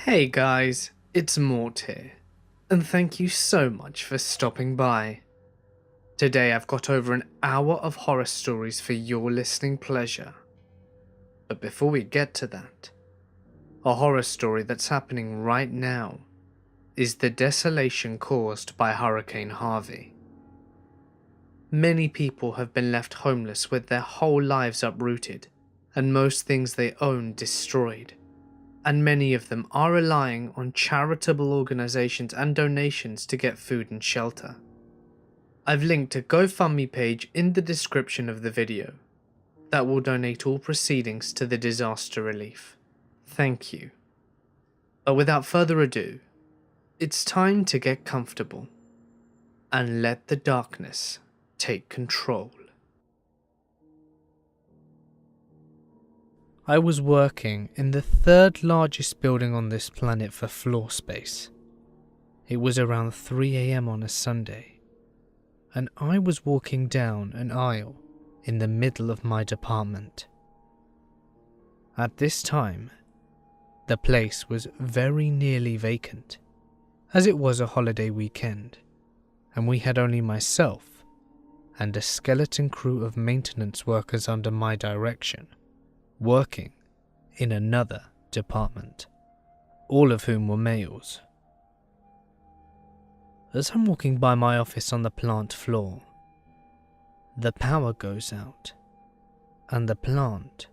Hey guys, it's Mort here, and thank you so much for stopping by. Today I've got over an hour of horror stories for your listening pleasure. But before we get to that, a horror story that's happening right now is the desolation caused by Hurricane Harvey. Many people have been left homeless with their whole lives uprooted and most things they own destroyed. And many of them are relying on charitable organizations and donations to get food and shelter. I've linked a GoFundMe page in the description of the video that will donate all proceedings to the disaster relief. Thank you. But without further ado, it's time to get comfortable and let the darkness take control. I was working in the third largest building on this planet for floor space. It was around 3 AM on a Sunday, and I was walking down an aisle in the middle of my department. At this time, the place was very nearly vacant, as it was a holiday weekend, and we had only myself and a skeleton crew of maintenance workers under my direction, working in another department, all of whom were males. As I'm walking by my office on the plant floor, the power goes out and the plant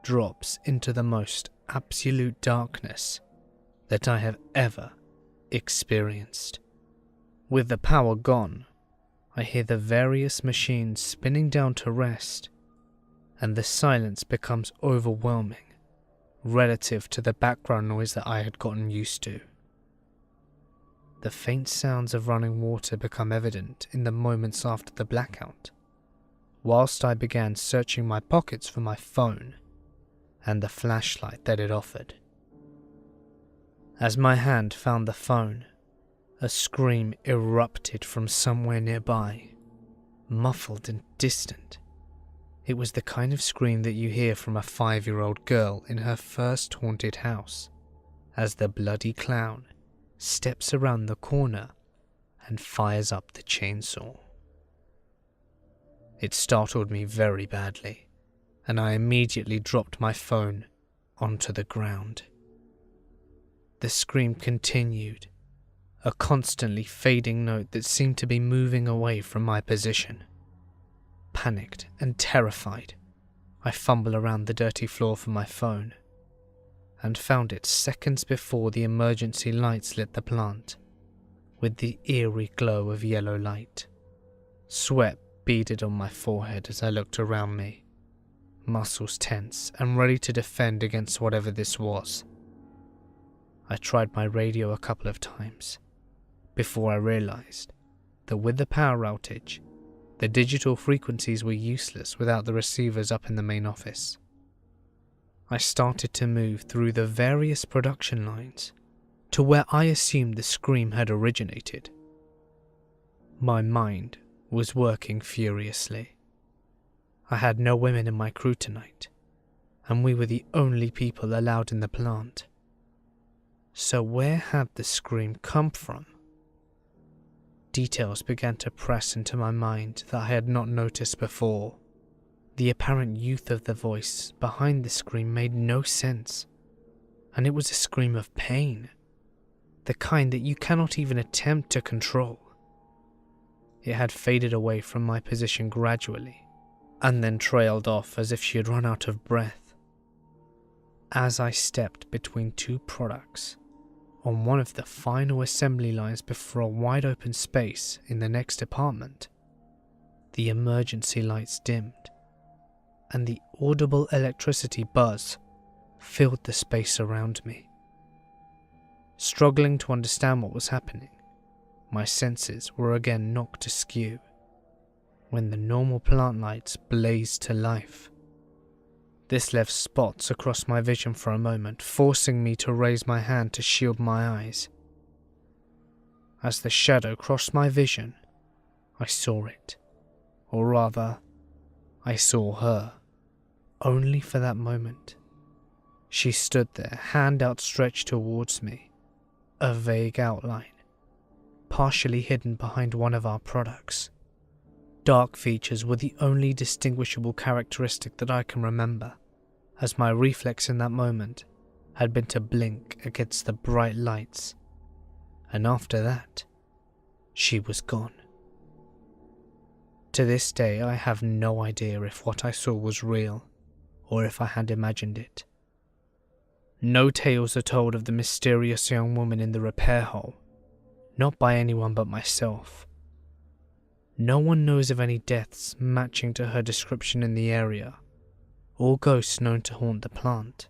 drops into the most absolute darkness that I have ever experienced. With the power gone, I hear the various machines spinning down to rest, and the silence becomes overwhelming relative to the background noise that I had gotten used to. The faint sounds of running water become evident in the moments after the blackout, whilst I began searching my pockets for my phone and the flashlight that it offered. As my hand found the phone, a scream erupted from somewhere nearby, muffled and distant. It was the kind of scream that you hear from a 5-year-old girl in her first haunted house, as the bloody clown steps around the corner and fires up the chainsaw. It startled me very badly, and I immediately dropped my phone onto the ground. The scream continued, a constantly fading note that seemed to be moving away from my position. Panicked and terrified, I fumble around the dirty floor for my phone, and found it seconds before the emergency lights lit the plant, with the eerie glow of yellow light. Sweat beaded on my forehead as I looked around me, muscles tense and ready to defend against whatever this was. I tried my radio a couple of times, before I realized that with the power outage, the digital frequencies were useless without the receivers up in the main office. I started to move through the various production lines to where I assumed the scream had originated. My mind was working furiously. I had no women in my crew tonight, and we were the only people allowed in the plant. So where had the scream come from? Details began to press into my mind that I had not noticed before. The apparent youth of the voice behind the scream made no sense, and it was a scream of pain, the kind that you cannot even attempt to control. It had faded away from my position gradually, and then trailed off as if she had run out of breath. As I stepped between two products, on one of the final assembly lines before a wide open space in the next department, the emergency lights dimmed, and the audible electricity buzz filled the space around me. Struggling to understand what was happening, my senses were again knocked askew when the normal plant lights blazed to life. This left spots across my vision for a moment, forcing me to raise my hand to shield my eyes. As the shadow crossed my vision, I saw it, or rather, I saw her, only for that moment. She stood there, hand outstretched towards me, a vague outline, partially hidden behind one of our products. Dark features were the only distinguishable characteristic that I can remember, as my reflex in that moment had been to blink against the bright lights, and after that, she was gone. To this day, I have no idea if what I saw was real, or if I had imagined it. No tales are told of the mysterious young woman in the repair hall, not by anyone but myself. No one knows of any deaths matching to her description in the area, or ghosts known to haunt the plant.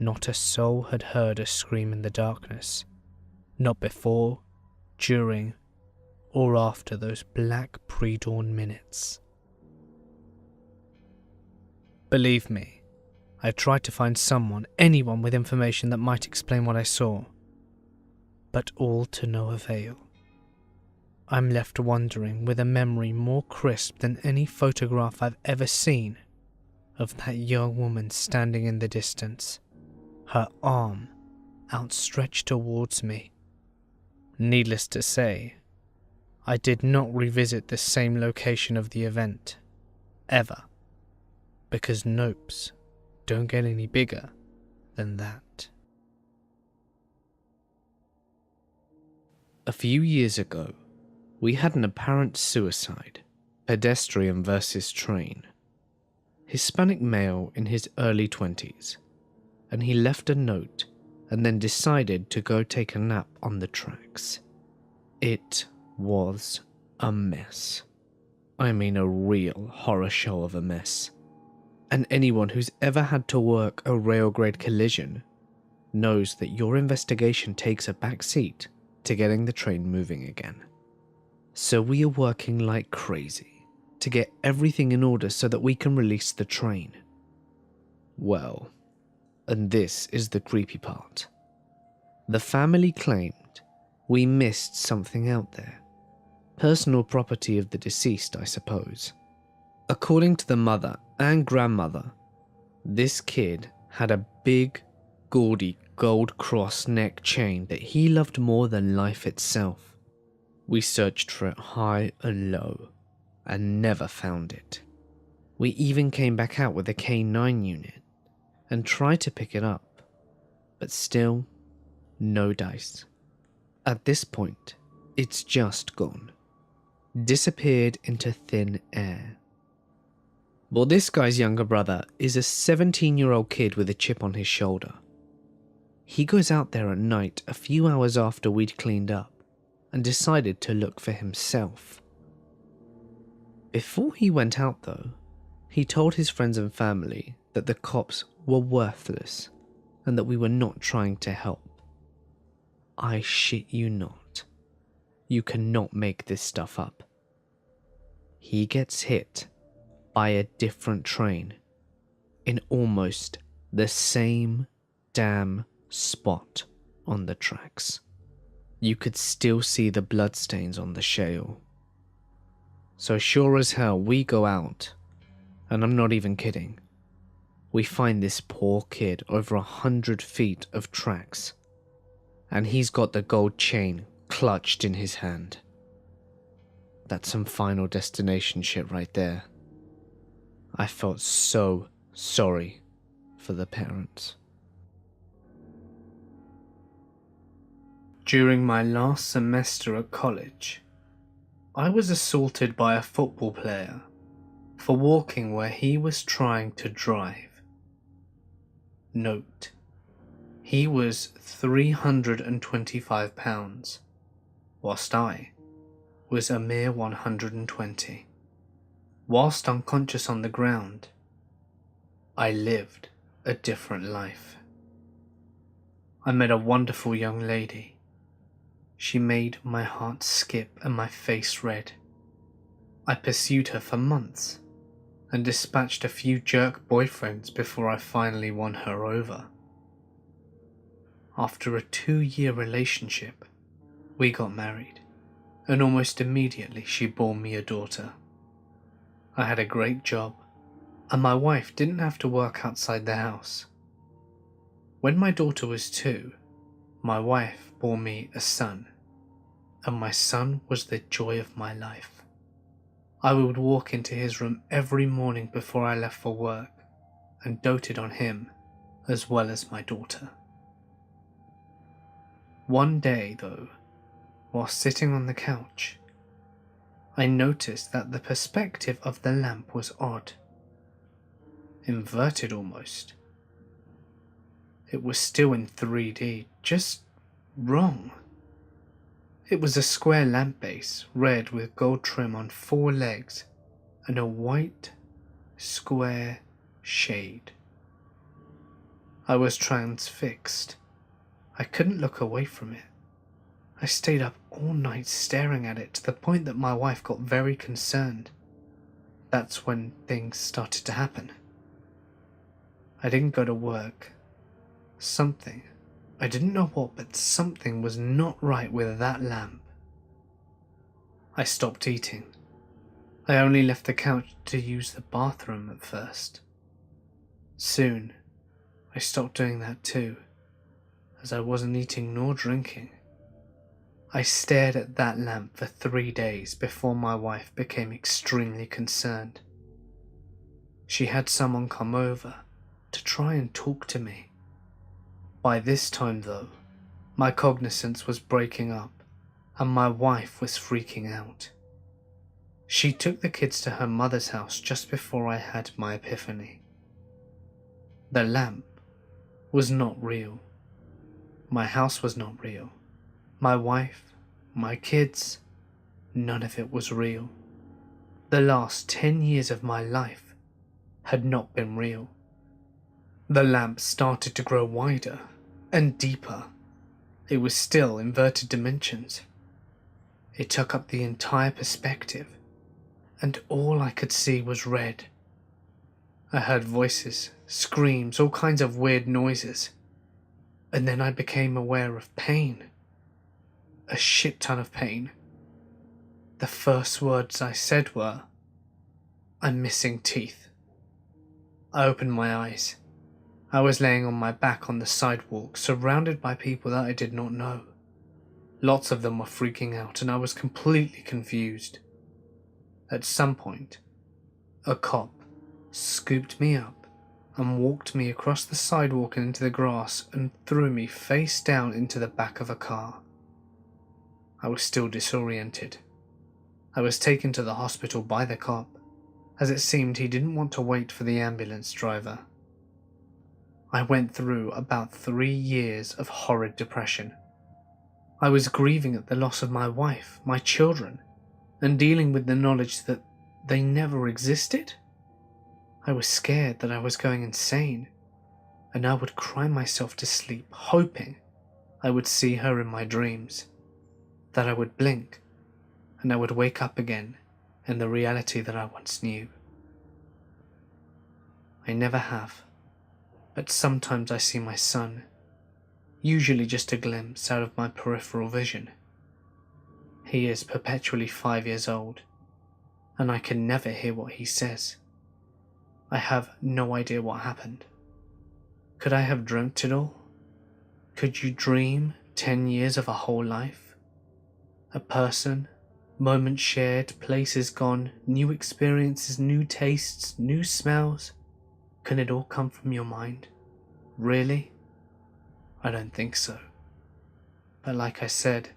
Not a soul had heard a scream in the darkness, not before, during, or after those black pre-dawn minutes. Believe me, I tried to find someone, anyone with information that might explain what I saw, but all to no avail. I'm left wondering, with a memory more crisp than any photograph I've ever seen, of that young woman standing in the distance, her arm outstretched towards me. Needless to say, I did not revisit the same location of the event, ever, because nopes don't get any bigger than that. A few years ago, we had an apparent suicide, pedestrian versus train. Hispanic male in his early 20s, and he left a note and then decided to go take a nap on the tracks. It was a mess. I mean a real horror show of a mess. And anyone who's ever had to work a rail-grade collision knows that your investigation takes a back seat to getting the train moving again. So we are working like crazy to get everything in order so that we can release the train. Well, and this is the creepy part. The family claimed we missed something out there. Personal property of the deceased, I suppose. According to the mother and grandmother, this kid had a big, gaudy gold cross neck chain that he loved more than life itself. We searched for it high and low, and never found it. We even came back out with a K9 unit and tried to pick it up, but still, no dice. At this point, it's just gone. Disappeared into thin air. Well, this guy's younger brother is a 17-year-old kid with a chip on his shoulder. He goes out there at night a few hours after we'd cleaned up and decided to look for himself. Before he went out though, he told his friends and family that the cops were worthless and that we were not trying to help. I shit you not. You cannot make this stuff up. He gets hit by a different train in almost the same damn spot on the tracks. You could still see the bloodstains on the shale. So sure as hell we go out, and I'm not even kidding. We find this poor kid over 100 feet of tracks, and he's got the gold chain clutched in his hand. That's some Final Destination shit right there. I felt so sorry for the parents. During my last semester at college, I was assaulted by a football player for walking where he was trying to drive. Note, he was 325 pounds, whilst I was a mere 120. Whilst unconscious on the ground, I lived a different life. I met a wonderful young lady. She made my heart skip and my face red. I pursued her for months and dispatched a few jerk boyfriends before I finally won her over. After a 2-year relationship, we got married, and almost immediately she bore me a daughter. I had a great job, and my wife didn't have to work outside the house, When my daughter was 2, my wife bore me a son, and my son was the joy of my life. I would walk into his room every morning before I left for work and doted on him as well as my daughter. One day, though, while sitting on the couch, I noticed that the perspective of the lamp was odd, inverted almost. It was still in 3D, just wrong. It was a square lamp base, red with gold trim on 4 legs, and a white, square shade. I was transfixed. I couldn't look away from it. I stayed up all night staring at it to the point that my wife got very concerned. That's when things started to happen. I didn't go to work. Something, I didn't know what, but something was not right with that lamp. I stopped eating. I only left the couch to use the bathroom at first. Soon, I stopped doing that too, as I wasn't eating nor drinking. I stared at that lamp for 3 days before my wife became extremely concerned. She had someone come over to try and talk to me. By this time, though, my cognizance was breaking up and my wife was freaking out. She took the kids to her mother's house just before I had my epiphany. The lamp was not real. My house was not real. My wife, my kids, none of it was real. The last 10 years of my life had not been real. The lamp started to grow wider and deeper. It was still inverted dimensions. It took up the entire perspective, and all I could see was red. I heard voices, screams, all kinds of weird noises, and then I became aware of pain. A shit ton of pain. The first words I said were, "I'm missing teeth." I opened my eyes. I was laying on my back on the sidewalk, surrounded by people that I did not know. Lots of them were freaking out, and I was completely confused. At some point, a cop scooped me up and walked me across the sidewalk and into the grass and threw me face down into the back of a car. I was still disoriented. I was taken to the hospital by the cop, as it seemed he didn't want to wait for the ambulance driver. I went through about 3 years of horrid depression. I was grieving at the loss of my wife, my children, and dealing with the knowledge that they never existed. I was scared that I was going insane, and I would cry myself to sleep, hoping I would see her in my dreams, that I would blink, and I would wake up again in the reality that I once knew. I never have, but sometimes I see my son, usually just a glimpse out of my peripheral vision. He is perpetually 5 years old, and I can never hear what he says. I have no idea what happened. Could I have dreamt it all? Could you dream 10 years of a whole life? A person, moments shared, places gone, new experiences, new tastes, new smells. Can it all come from your mind? Really? I don't think so. But like I said,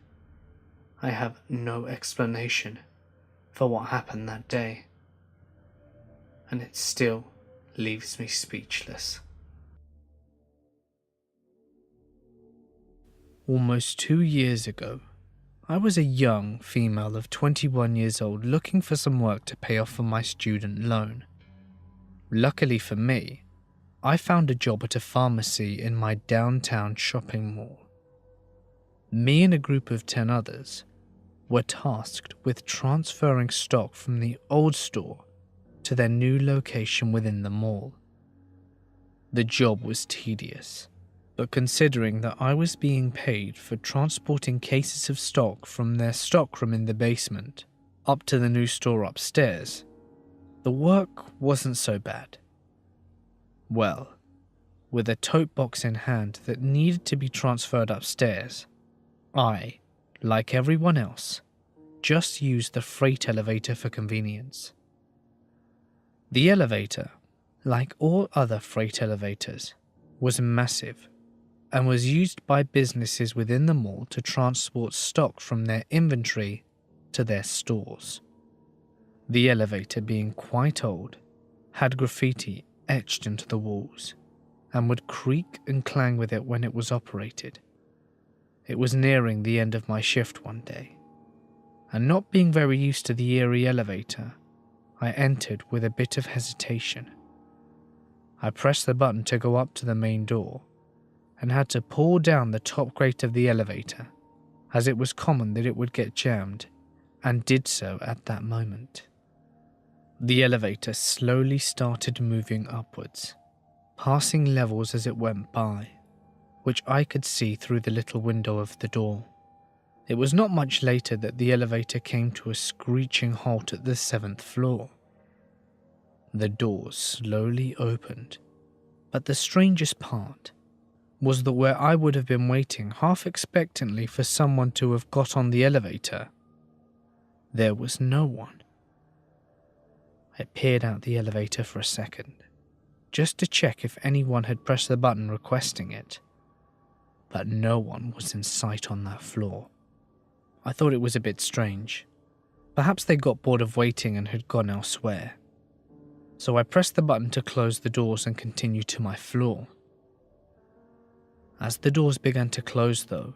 I have no explanation for what happened that day, and it still leaves me speechless. Almost 2 years ago, I was a young female of 21 years old looking for some work to pay off for my student loan. Luckily for me, I found a job at a pharmacy in my downtown shopping mall. Me and a group of 10 others were tasked with transferring stock from the old store to their new location within the mall. The job was tedious, but considering that I was being paid for transporting cases of stock from their stockroom in the basement up to the new store upstairs, the work wasn't so bad. Well, With a tote box in hand that needed to be transferred upstairs, I, like everyone else, just used the freight elevator for convenience. The elevator, like all other freight elevators, was massive and was used by businesses within the mall to transport stock from their inventory to their stores. The elevator, being quite old, had graffiti etched into the walls and would creak and clang with it when it was operated. It was nearing the end of my shift one day, and not being very used to the eerie elevator, I entered with a bit of hesitation. I pressed the button to go up to the main door and had to pull down the top grate of the elevator, as it was common that it would get jammed, and did so at that moment. The elevator slowly started moving upwards, passing levels as it went by, which I could see through the little window of the door. It was not much later that the elevator came to a screeching halt at the 7th floor. The doors slowly opened, but the strangest part was that where I would have been waiting half expectantly for someone to have got on the elevator, there was no one. I peered out the elevator for a second, just to check if anyone had pressed the button requesting it, but no one was in sight on that floor. I thought it was a bit strange. Perhaps they got bored of waiting and had gone elsewhere. So I pressed the button to close the doors and continue to my floor. As the doors began to close though,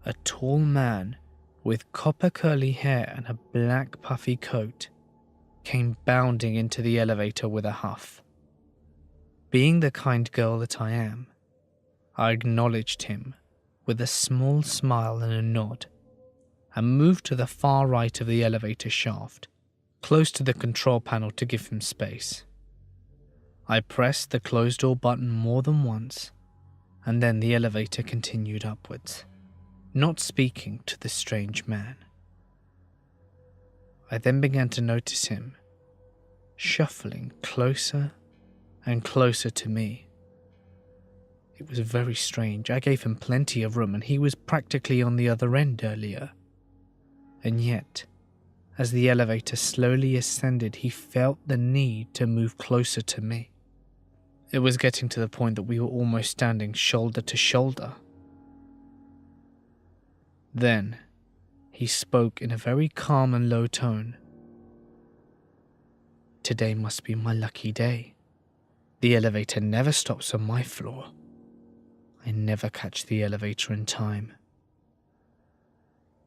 a tall man with copper curly hair and a black puffy coat came bounding into the elevator with a huff. Being the kind girl that I am, I acknowledged him with a small smile and a nod, and moved to the far right of the elevator shaft, close to the control panel to give him space. I pressed the close door button more than once, and then the elevator continued upwards, not speaking to the strange man. I then began to notice him shuffling closer and closer to me. It was very strange. I gave him plenty of room and he was practically on the other end earlier. And yet, as the elevator slowly ascended, he felt the need to move closer to me. It was getting to the point that we were almost standing shoulder to shoulder. Then, he spoke in a very calm and low tone. "Today must be my lucky day. The elevator never stops on my floor. I never catch the elevator in time."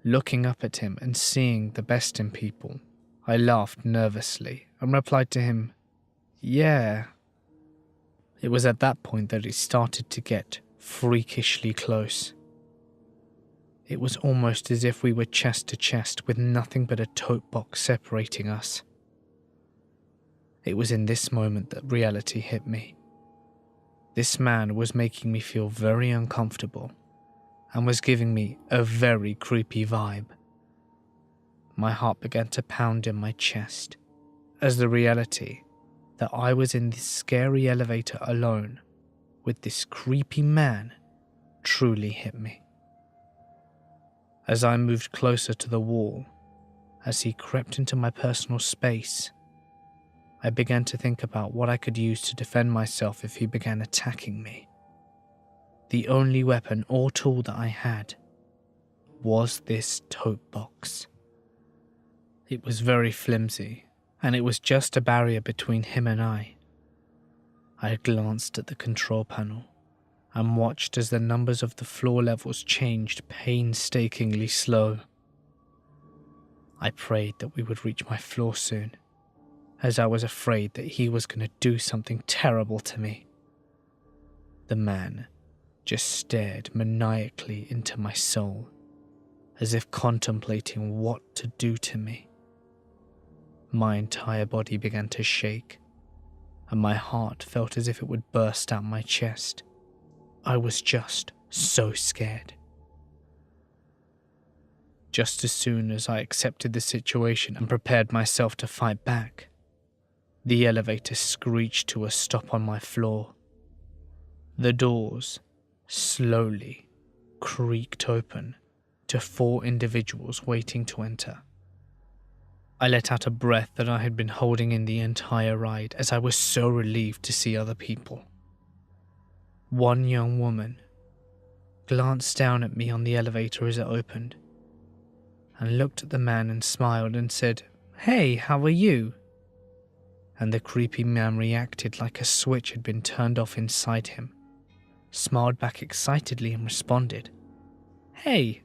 Looking up at him and seeing the best in people, I laughed nervously and replied to him, "Yeah." It was at that point that it started to get freakishly close. It was almost as if we were chest to chest with nothing but a tote box separating us. It was in this moment that reality hit me. This man was making me feel very uncomfortable and was giving me a very creepy vibe. My heart began to pound in my chest as the reality that I was in this scary elevator alone with this creepy man truly hit me. As I moved closer to the wall, as he crept into my personal space, I began to think about what I could use to defend myself if he began attacking me. The only weapon or tool that I had was this tote box. It was very flimsy, and it was just a barrier between him and I. I glanced at the control panel and watched as the numbers of the floor levels changed painstakingly slow. I prayed that we would reach my floor soon, as I was afraid that he was going to do something terrible to me. The man just stared maniacally into my soul, as if contemplating what to do to me. My entire body began to shake, and my heart felt as if it would burst out my chest. I was just so scared. Just as soon as I accepted the situation and prepared myself to fight back, the elevator screeched to a stop on my floor, The doors slowly creaked open to 4 individuals waiting to enter. I let out a breath that I had been holding in the entire ride, as I was so relieved to see other people. One young woman glanced down at me on the elevator as it opened, and looked at the man and smiled and said, "Hey, how are you?" And the creepy man reacted like a switch had been turned off inside him, smiled back excitedly and responded, "Hey."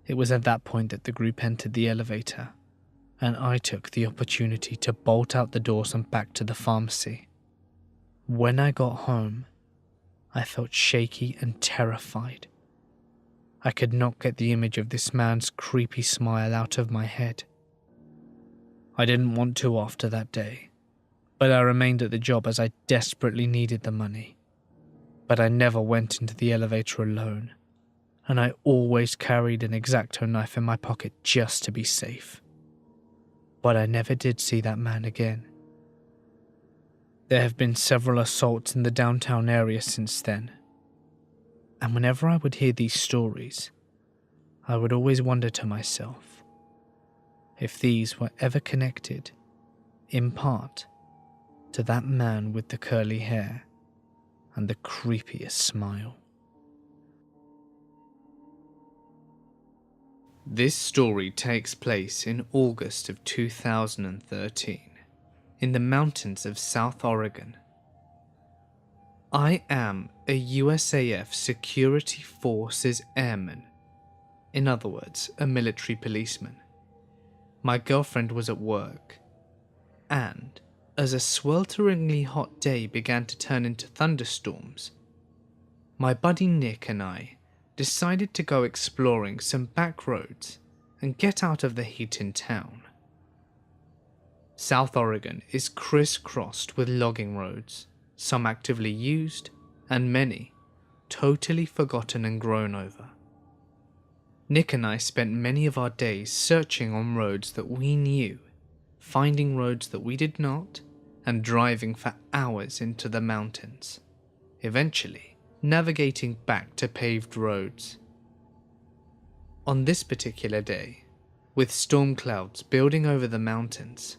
It was at that point that the group entered the elevator, and I took the opportunity to bolt out the doors and back to the pharmacy. When I got home, I felt shaky and terrified. I could not get the image of this man's creepy smile out of my head. I didn't want to after that day, but I remained at the job as I desperately needed the money. But I never went into the elevator alone, and I always carried an X-Acto knife in my pocket just to be safe. But I never did see that man again. There have been several assaults in the downtown area since then, and whenever I would hear these stories, I would always wonder to myself if these were ever connected, in part, to that man with the curly hair and the creepiest smile. This story takes place in August of 2013, in the mountains of South Oregon. I am a USAF Security Forces airman, in other words, a military policeman. My girlfriend was at work, and as a swelteringly hot day began to turn into thunderstorms, my buddy Nick and I decided to go exploring some back roads and get out of the heat in town. South Oregon is crisscrossed with logging roads, some actively used and many totally forgotten and grown over. Nick and I spent many of our days searching on roads that we knew, finding roads that we did not, and driving for hours into the mountains, eventually navigating back to paved roads. On this particular day, with storm clouds building over the mountains,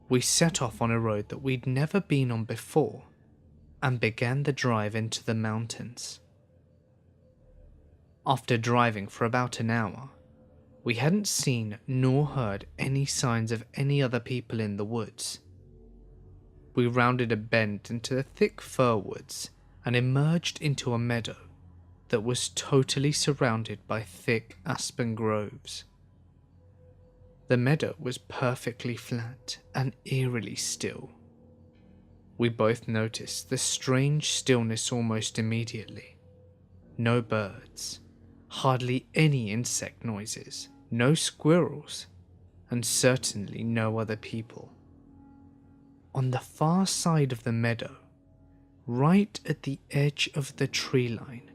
we set off on a road that we'd never been on before and began the drive into the mountains. After driving for about an hour, we hadn't seen nor heard any signs of any other people in the woods. We rounded a bend into the thick fir woods and emerged into a meadow that was totally surrounded by thick aspen groves. The meadow was perfectly flat and eerily still. We both noticed the strange stillness almost immediately. No birds, hardly any insect noises, no squirrels, and certainly no other people. On the far side of the meadow, right at the edge of the tree line,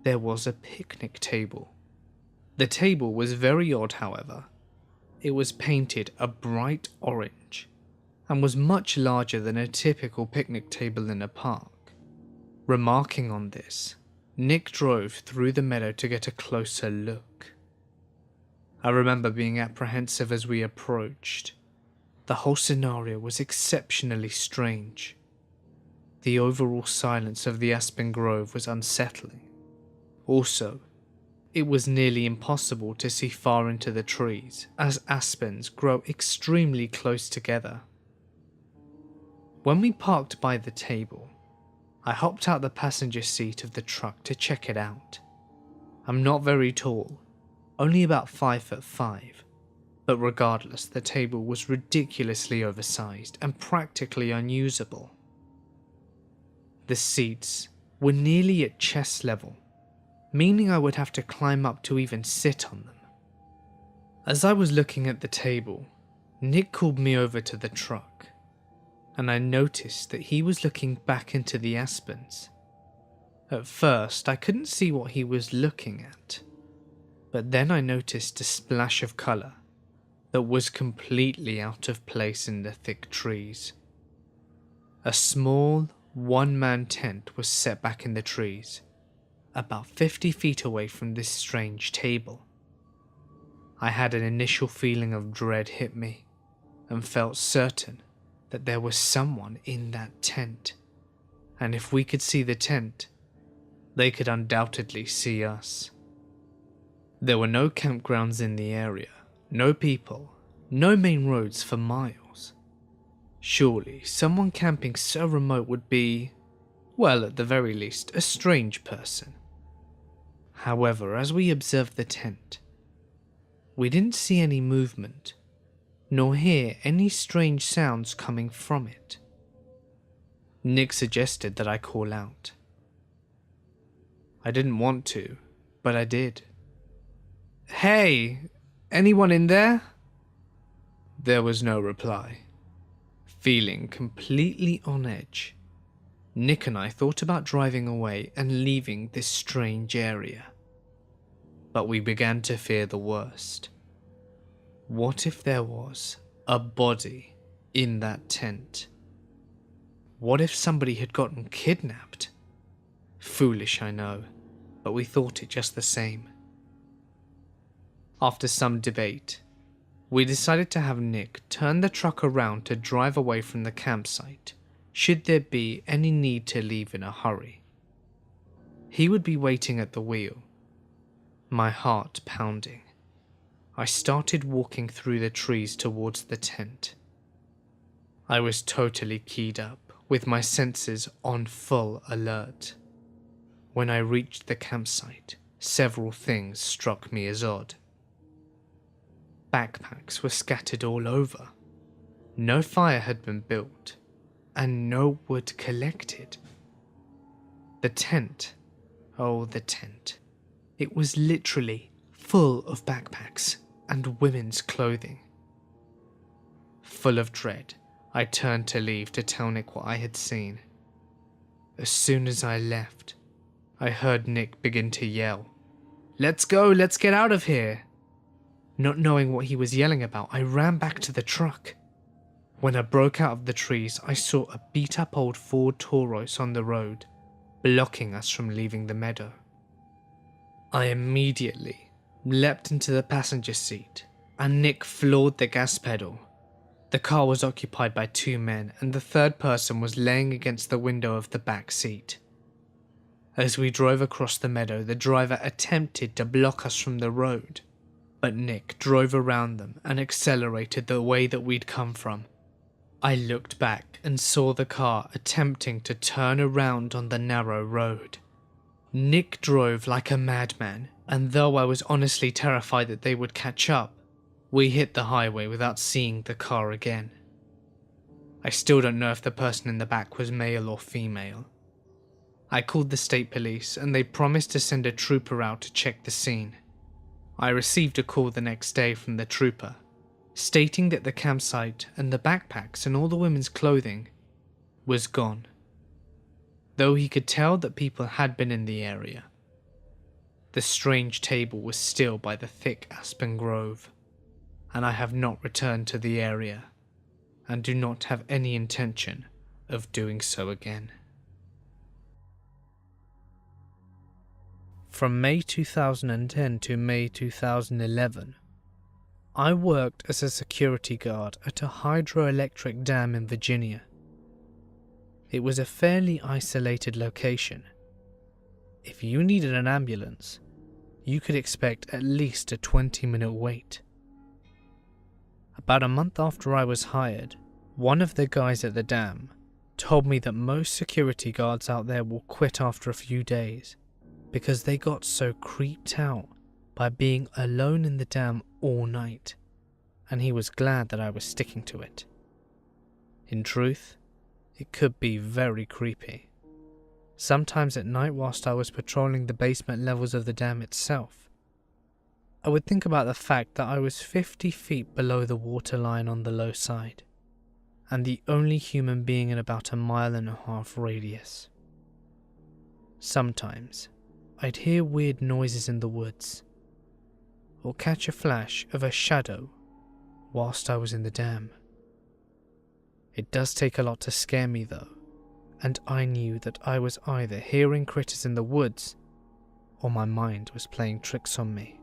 there was a picnic table. The table was very odd, however. It was painted a bright orange and was much larger than a typical picnic table in a park. Remarking on this, Nick drove through the meadow to get a closer look. I remember being apprehensive as we approached. The whole scenario was exceptionally strange. The overall silence of the aspen grove was unsettling. Also, it was nearly impossible to see far into the trees, as aspens grow extremely close together. When we parked by the table, I hopped out the passenger seat of the truck to check it out. I'm not very tall, only about 5'5", but regardless, the table was ridiculously oversized and practically unusable. The seats were nearly at chest level, meaning I would have to climb up to even sit on them. As I was looking at the table, Nick called me over to the truck, and I noticed that he was looking back into the aspens. At first, I couldn't see what he was looking at, but then I noticed a splash of colour that was completely out of place in the thick trees. A small, one-man tent was set back in the trees, about 50 feet away from this strange table. I had an initial feeling of dread hit me, and felt certain that there was someone in that tent, and if we could see the tent, they could undoubtedly see us. There were no campgrounds in the area, no people, no main roads for miles. Surely someone camping so remote would be, well, at the very least, a strange person. However, as we observed the tent, we didn't see any movement, nor hear any strange sounds coming from it. Nick suggested that I call out. I didn't want to, but I did. "Hey, anyone in there?" There was no reply. Feeling completely on edge, Nick and I thought about driving away and leaving this strange area. But we began to fear the worst. What if there was a body in that tent? What if somebody had gotten kidnapped? Foolish, I know, but we thought it just the same. After some debate, we decided to have Nick turn the truck around to drive away from the campsite, should there be any need to leave in a hurry. He would be waiting at the wheel. My heart pounding, I started walking through the trees towards the tent. I was totally keyed up, with my senses on full alert. When I reached the campsite, several things struck me as odd. Backpacks were scattered all over. No fire had been built, and no wood collected. The tent, oh the tent, it was literally full of backpacks and women's clothing. Full of dread, I turned to leave to tell Nick what I had seen. As soon as I left, I heard Nick begin to yell, "Let's go, let's get out of here!" Not knowing what he was yelling about, I ran back to the truck. When I broke out of the trees, I saw a beat-up old Ford Taurus on the road, blocking us from leaving the meadow. I immediately leapt into the passenger seat, and Nick floored the gas pedal. The car was occupied by 2 men, and the third person was laying against the window of the back seat. As we drove across the meadow, the driver attempted to block us from the road, but Nick drove around them and accelerated the way that we'd come from. I looked back and saw the car attempting to turn around on the narrow road. Nick drove like a madman, and though I was honestly terrified that they would catch up, we hit the highway without seeing the car again. I still don't know if the person in the back was male or female. I called the state police and they promised to send a trooper out to check the scene. I received a call the next day from the trooper, stating that the campsite and the backpacks and all the women's clothing was gone, though he could tell that people had been in the area. The strange table was still by the thick aspen grove, and I have not returned to the area, and do not have any intention of doing so again. From May 2010 to May 2011, I worked as a security guard at a hydroelectric dam in Virginia. It was a fairly isolated location. If you needed an ambulance, you could expect at least a 20-minute wait. About a month after I was hired, one of the guys at the dam told me that most security guards out there will quit after a few days because they got so creeped out by being alone in the dam all night, and he was glad that I was sticking to it. In truth, it could be very creepy. Sometimes at night whilst I was patrolling the basement levels of the dam itself, I would think about the fact that I was 50 feet below the waterline on the low side, and the only human being in about a 1.5 mile radius. Sometimes, I'd hear weird noises in the woods, or catch a flash of a shadow whilst I was in the dam. It does take a lot to scare me though, and I knew that I was either hearing critters in the woods or my mind was playing tricks on me.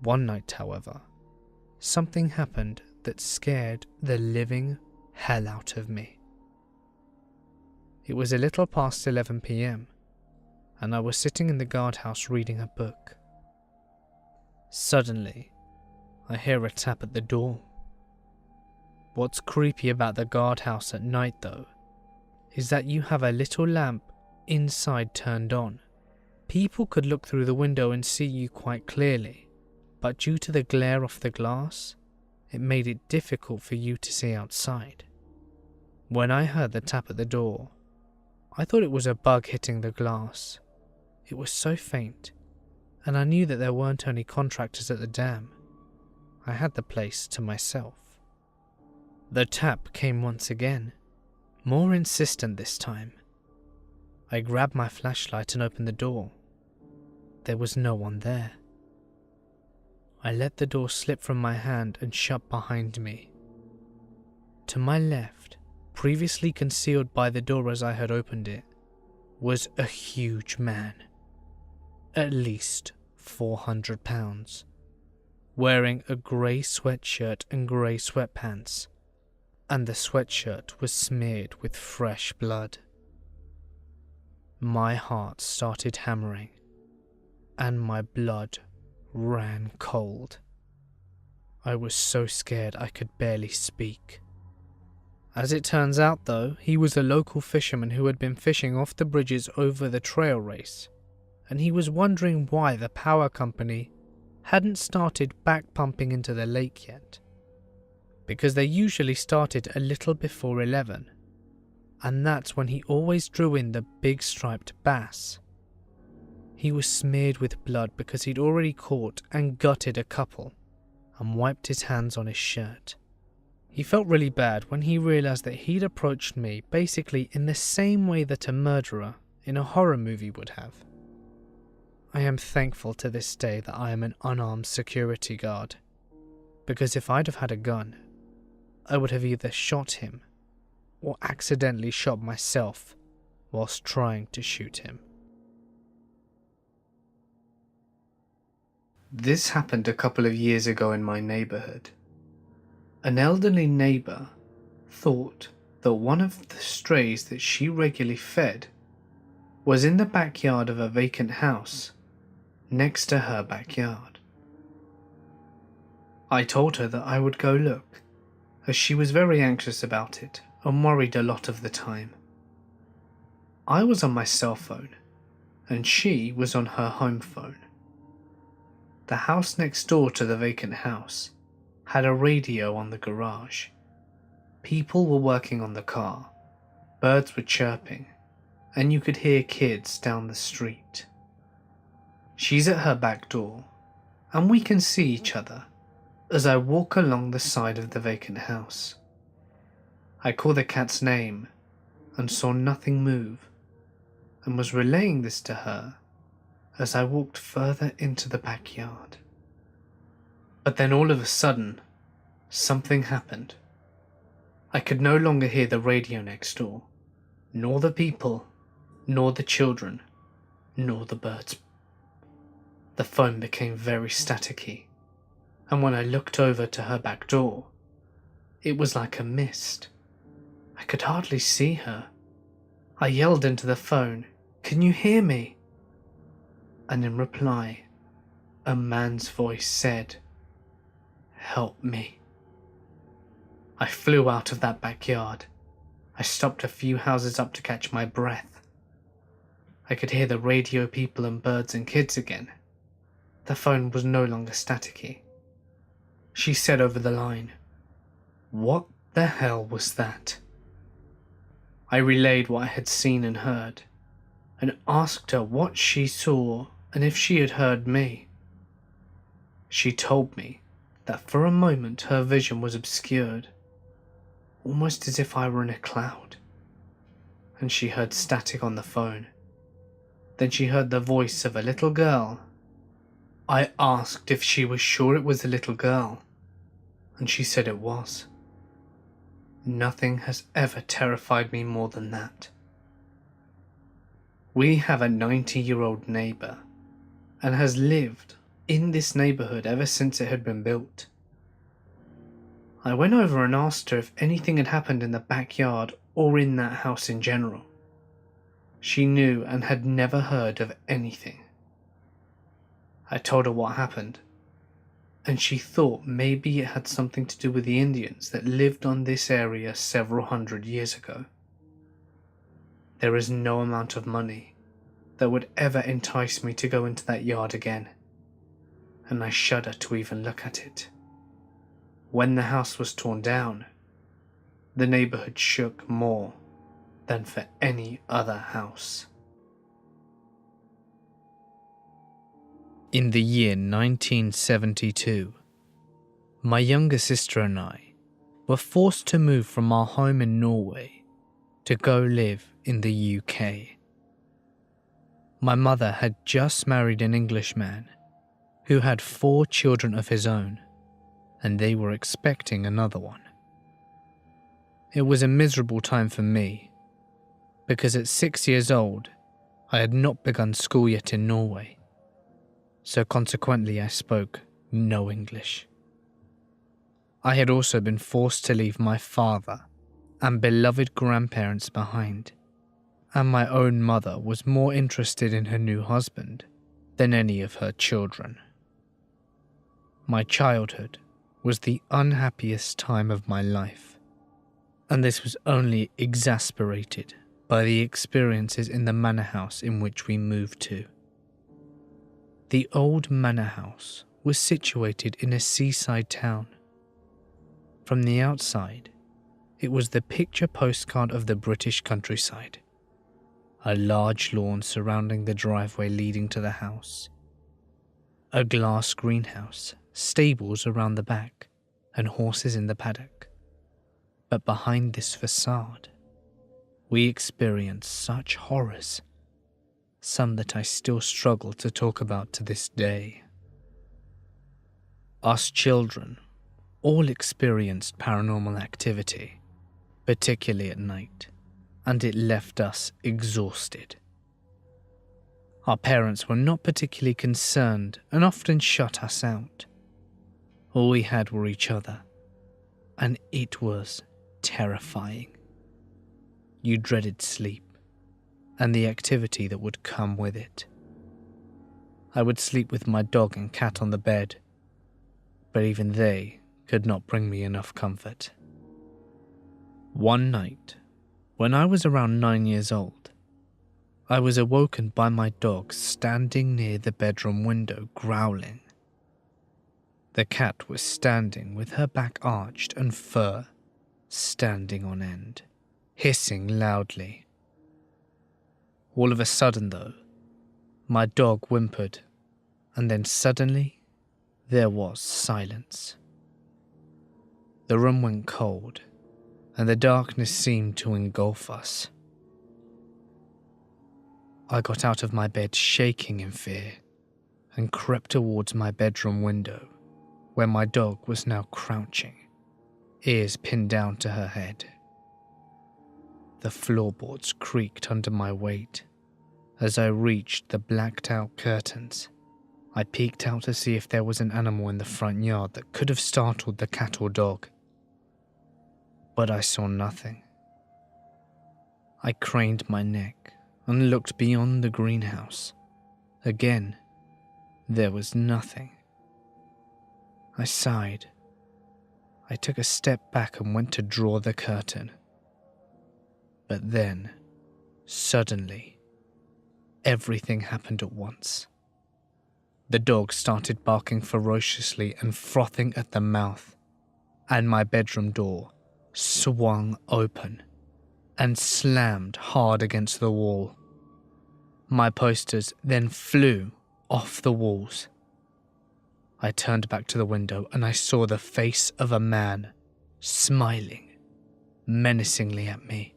One night, however, something happened that scared the living hell out of me. It was a little past 11 p.m, and I was sitting in the guardhouse reading a book. Suddenly, I hear a tap at the door. What's creepy about the guardhouse at night, though, is that you have a little lamp inside turned on. People could look through the window and see you quite clearly, but due to the glare off the glass, it made it difficult for you to see outside. When I heard the tap at the door, I thought it was a bug hitting the glass. It was so faint, and I knew that there weren't any contractors at the dam. I had the place to myself. The tap came once again, more insistent this time. I grabbed my flashlight and opened the door. There was no one there. I let the door slip from my hand and shut behind me. To my left, previously concealed by the door as I had opened it, was a huge man, at least 400 pounds, wearing a grey sweatshirt and grey sweatpants, and the sweatshirt was smeared with fresh blood. My heart started hammering, and my blood ran cold. I was so scared I could barely speak. As it turns out though, he was a local fisherman who had been fishing off the bridges over the trail race, and he was wondering why the power company hadn't started back pumping into the lake yet, because they usually started a little before 11, and that's when he always drew in the big striped bass. He was smeared with blood because he'd already caught and gutted a couple and wiped his hands on his shirt. He felt really bad when he realised that he'd approached me basically in the same way that a murderer in a horror movie would have. I am thankful to this day that I am an unarmed security guard, because if I'd have had a gun, I would have either shot him or accidentally shot myself whilst trying to shoot him. This happened a couple of years ago in my neighbourhood. An elderly neighbour thought that one of the strays that she regularly fed was in the backyard of a vacant house next to her backyard. I told her that I would go look, as she was very anxious about it and worried a lot of the time. I was on my cell phone, and she was on her home phone. The house next door to the vacant house had a radio on the garage. People were working on the car, birds were chirping, and you could hear kids down the street. She's at her back door, and we can see each other as I walk along the side of the vacant house. I call the cat's name and saw nothing move, and was relaying this to her as I walked further into the backyard. But then all of a sudden, something happened. I could no longer hear the radio next door, nor the people, nor the children, nor the birds. The phone became very staticky, and when I looked over to her back door, it was like a mist. I could hardly see her. I yelled into the phone, "Can you hear me?" And in reply, a man's voice said, "Help me." I flew out of that backyard. I stopped a few houses up to catch my breath. I could hear the radio people and birds and kids again. The phone was no longer staticky. She said over the line, "What the hell was that?" I relayed what I had seen and heard, and asked her what she saw and if she had heard me. She told me that for a moment her vision was obscured, almost as if I were in a cloud, and she heard static on the phone. Then she heard the voice of a little girl. I asked if she was sure it was a little girl, and she said it was. Nothing has ever terrified me more than that. We have a 90-year-old neighbour and has lived in this neighbourhood ever since it had been built. I went over and asked her if anything had happened in the backyard or in that house in general. She knew and had never heard of anything. I told her what happened, and she thought maybe it had something to do with the Indians that lived on this area several hundred years ago. There is no amount of money that would ever entice me to go into that yard again, and I shudder to even look at it. When the house was torn down, the neighbourhood shook more than for any other house. In the year 1972, my younger sister and I were forced to move from our home in Norway to go live in the UK. My mother had just married an Englishman who had 4 children of his own, and they were expecting another one. It was a miserable time for me, because at 6 years old, I had not begun school yet in Norway, so consequently I spoke no English. I had also been forced to leave my father and beloved grandparents behind, and my own mother was more interested in her new husband than any of her children. My childhood was the unhappiest time of my life, and this was only exasperated by the experiences in the manor house in which we moved to. The old manor house was situated in a seaside town. From the outside, it was the picture postcard of the British countryside. A large lawn surrounding the driveway leading to the house. A glass greenhouse, stables around the back, and horses in the paddock. But behind this facade, we experienced such horrors, some that I still struggle to talk about to this day. Us children all experienced paranormal activity, particularly at night, and it left us exhausted. Our parents were not particularly concerned and often shut us out. All we had were each other, and it was terrifying. You dreaded sleep and the activity that would come with it. I would sleep with my dog and cat on the bed, but even they could not bring me enough comfort. One night, when I was around 9 years old, I was awoken by my dog standing near the bedroom window growling. The cat was standing with her back arched and fur standing on end, hissing loudly. All of a sudden, though, my dog whimpered, and then suddenly there was silence. The room went cold, and the darkness seemed to engulf us. I got out of my bed shaking in fear and crept towards my bedroom window, where my dog was now crouching, ears pinned down to her head. The floorboards creaked under my weight. As I reached the blacked-out curtains, I peeked out to see if there was an animal in the front yard that could have startled the cat or dog. But I saw nothing. I craned my neck and looked beyond the greenhouse. Again, there was nothing. I sighed. I took a step back and went to draw the curtain. But then, suddenly, everything happened at once. The dog started barking ferociously and frothing at the mouth, and my bedroom door swung open and slammed hard against the wall. My posters then flew off the walls. I turned back to the window and I saw the face of a man smiling menacingly at me.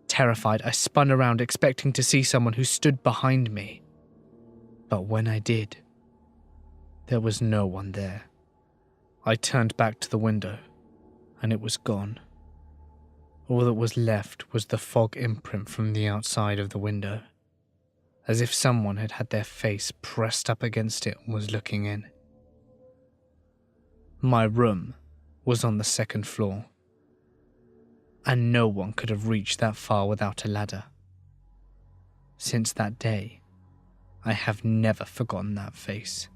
Terrified, I spun around expecting to see someone who stood behind me. But when I did, there was no one there. I turned back to the window and it was gone. All that was left was the fog imprint from the outside of the window, as if someone had had their face pressed up against it and was looking in. My room was on the second floor, and no one could have reached that far without a ladder. Since that day, I have never forgotten that face.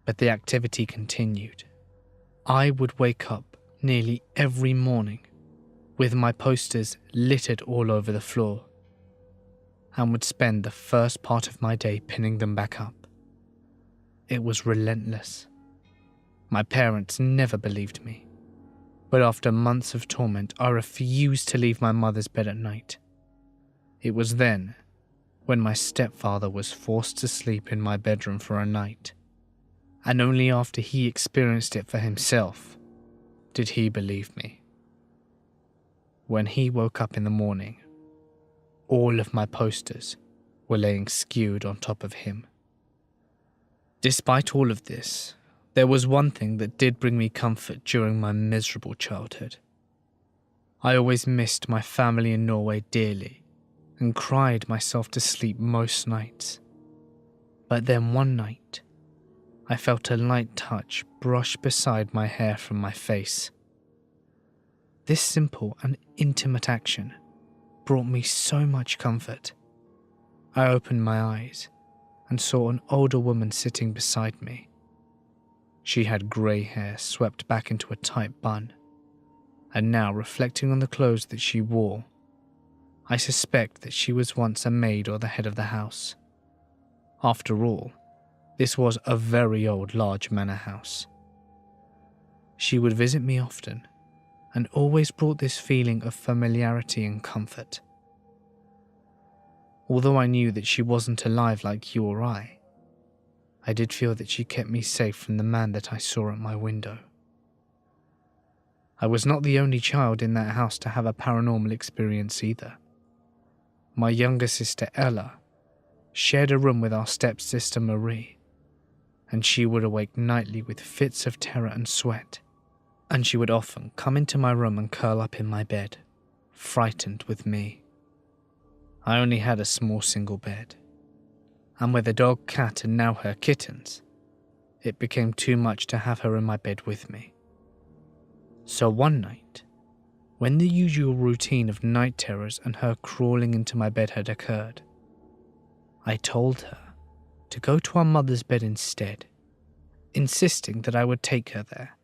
But the activity continued. I would wake up nearly every morning with my posters littered all over the floor, and would spend the first part of my day pinning them back up. It was relentless. My parents never believed me, but after months of torment, I refused to leave my mother's bed at night. It was then when my stepfather was forced to sleep in my bedroom for a night, and only after he experienced it for himself did he believe me. When he woke up in the morning, all of my posters were laying skewed on top of him. Despite all of this, there was one thing that did bring me comfort during my miserable childhood. I always missed my family in Norway dearly and cried myself to sleep most nights. But then one night, I felt a light touch brush beside my hair from my face. This simple and intimate action brought me so much comfort. I opened my eyes and saw an older woman sitting beside me. She had grey hair swept back into a tight bun, and now reflecting on the clothes that she wore, I suspect that she was once a maid or the head of the house. After all, this was a very old large manor house. She would visit me often, and always brought this feeling of familiarity and comfort. Although I knew that she wasn't alive like you or I did feel that she kept me safe from the man that I saw at my window. I was not the only child in that house to have a paranormal experience either. My younger sister Ella shared a room with our stepsister Marie, and she would awake nightly with fits of terror and sweat, and she would often come into my room and curl up in my bed, frightened with me. I only had a small single bed, and with a dog, cat, and now her kittens, it became too much to have her in my bed with me. So one night, when the usual routine of night terrors and her crawling into my bed had occurred, I told her to go to our mother's bed instead, insisting that I would take her there.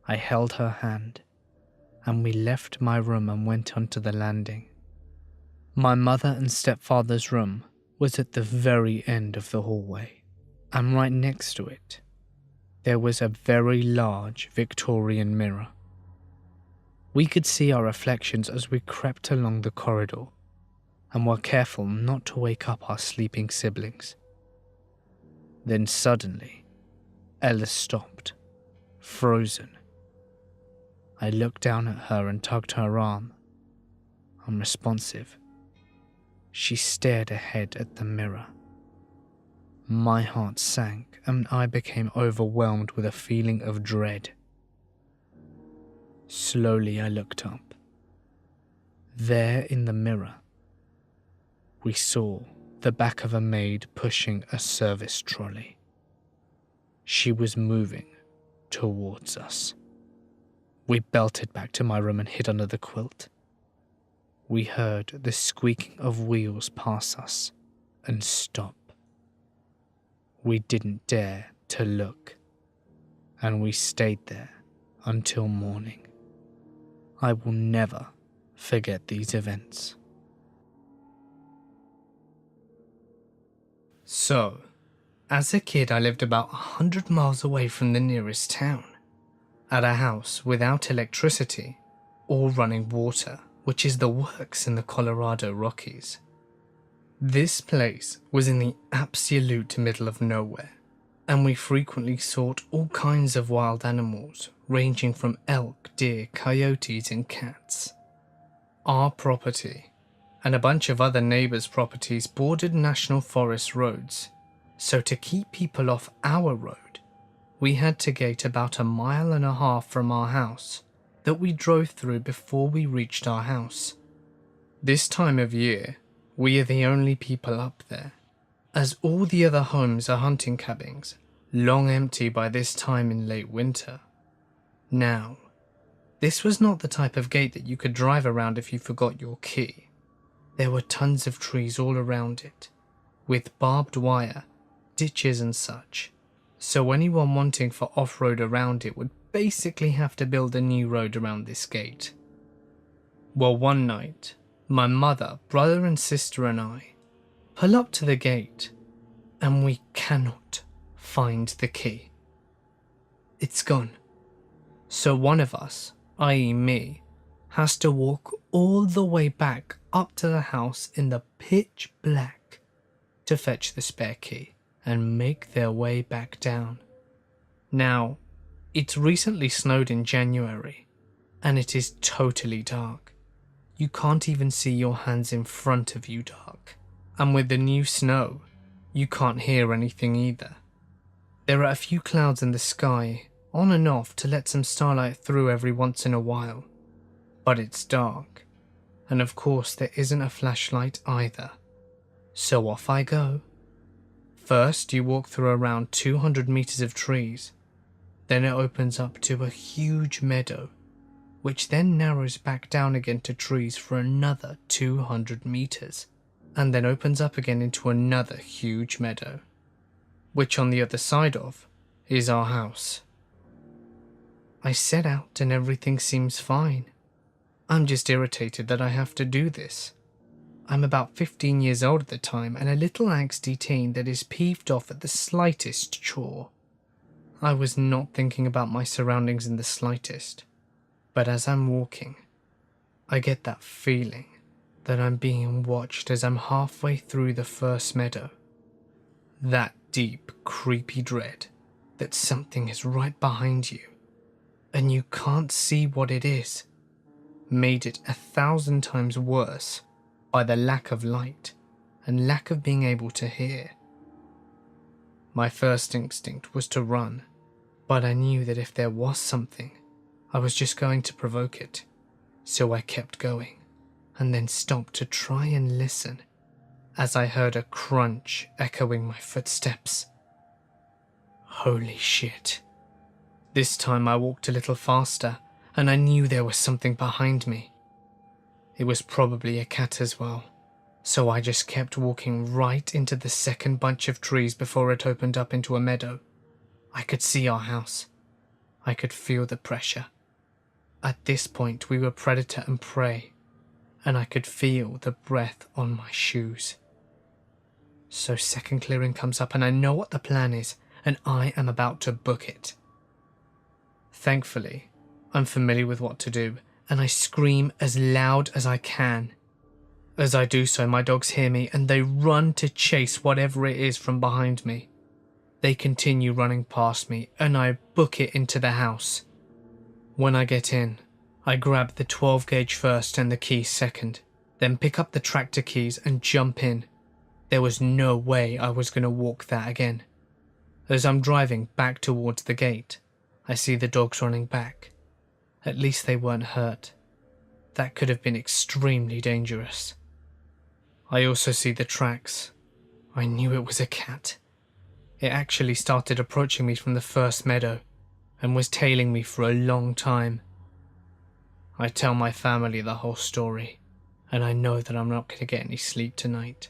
I held her hand, and we left my room and went onto the landing. My mother and stepfather's room was at the very end of the hallway, and right next to it, there was a very large Victorian mirror. We could see our reflections as we crept along the corridor, and were careful not to wake up our sleeping siblings. Then suddenly, Ella stopped, frozen. I looked down at her and tugged her arm. Unresponsive, she stared ahead at the mirror. My heart sank and I became overwhelmed with a feeling of dread. Slowly I looked up. There in the mirror, we saw the back of a maid pushing a service trolley. She was moving towards us. We belted back to my room and hid under the quilt. We heard the squeaking of wheels pass us and stop. We didn't dare to look, and we stayed there until morning. I will never forget these events. So, as a kid I lived about 100 miles away from the nearest town, at a house without electricity or running water, which is the works in the Colorado Rockies. This place was in the absolute middle of nowhere, and we frequently saw all kinds of wild animals, ranging from elk, deer, coyotes, and cats. Our property and a bunch of other neighbors' properties bordered national forest roads, so to keep people off our road, we had to gate about 1.5 miles from our house that we drove through before we reached our house. This time of year, we are the only people up there, as all the other homes are hunting cabins, long empty by this time in late winter. Now, this was not the type of gate that you could drive around if you forgot your key. There were tons of trees all around it, with barbed wire, ditches and such, so anyone wanting for off-road around it would basically have to build a new road around this gate. Well, one night, my mother, brother and sister and I pull up to the gate, and we cannot find the key. It's gone. So one of us, i.e. me, has to walk all the way back up to the house in the pitch black to fetch the spare key and make their way back down. Now, it's recently snowed in January, and it is totally dark. You can't even see your hands in front of you dark. And with the new snow, you can't hear anything either. There are a few clouds in the sky, on and off to let some starlight through every once in a while. But it's dark, and of course there isn't a flashlight either. So off I go. First you walk through around 200 meters of trees, then it opens up to a huge meadow, which then narrows back down again to trees for another 200 meters, and then opens up again into another huge meadow, which on the other side of is our house. I set out and everything seems fine. I'm just irritated that I have to do this. I'm about 15 years old at the time and a little angsty teen that is peeved off at the slightest chore. I was not thinking about my surroundings in the slightest, but as I'm walking, I get that feeling that I'm being watched as I'm halfway through the first meadow. That deep, creepy dread that something is right behind you, and you can't see what it is, made it 1,000 times worse by the lack of light and lack of being able to hear. My first instinct was to run, but I knew that if there was something, I was just going to provoke it, so I kept going, and then stopped to try and listen, as I heard a crunch echoing my footsteps. Holy shit. This time I walked a little faster, and I knew there was something behind me. It was probably a cat as well, so I just kept walking right into the second bunch of trees before it opened up into a meadow. I could see our house. I could feel the pressure. At this point we were predator and prey, and I could feel the breath on my shoes. So second clearing comes up and I know what the plan is, and I am about to book it. Thankfully, I'm familiar with what to do, and I scream as loud as I can. As I do so, my dogs hear me and they run to chase whatever it is from behind me. They continue running past me and I book it into the house. When I get in, I grab the 12 gauge first and the keys second, then pick up the tractor keys and jump in. There was no way I was going to walk that again. As I'm driving back towards the gate, I see the dogs running back. At least they weren't hurt. That could have been extremely dangerous. I also see the tracks. I knew it was a cat. It actually started approaching me from the first meadow and was tailing me for a long time. I tell my family the whole story, and I know that I'm not going to get any sleep tonight.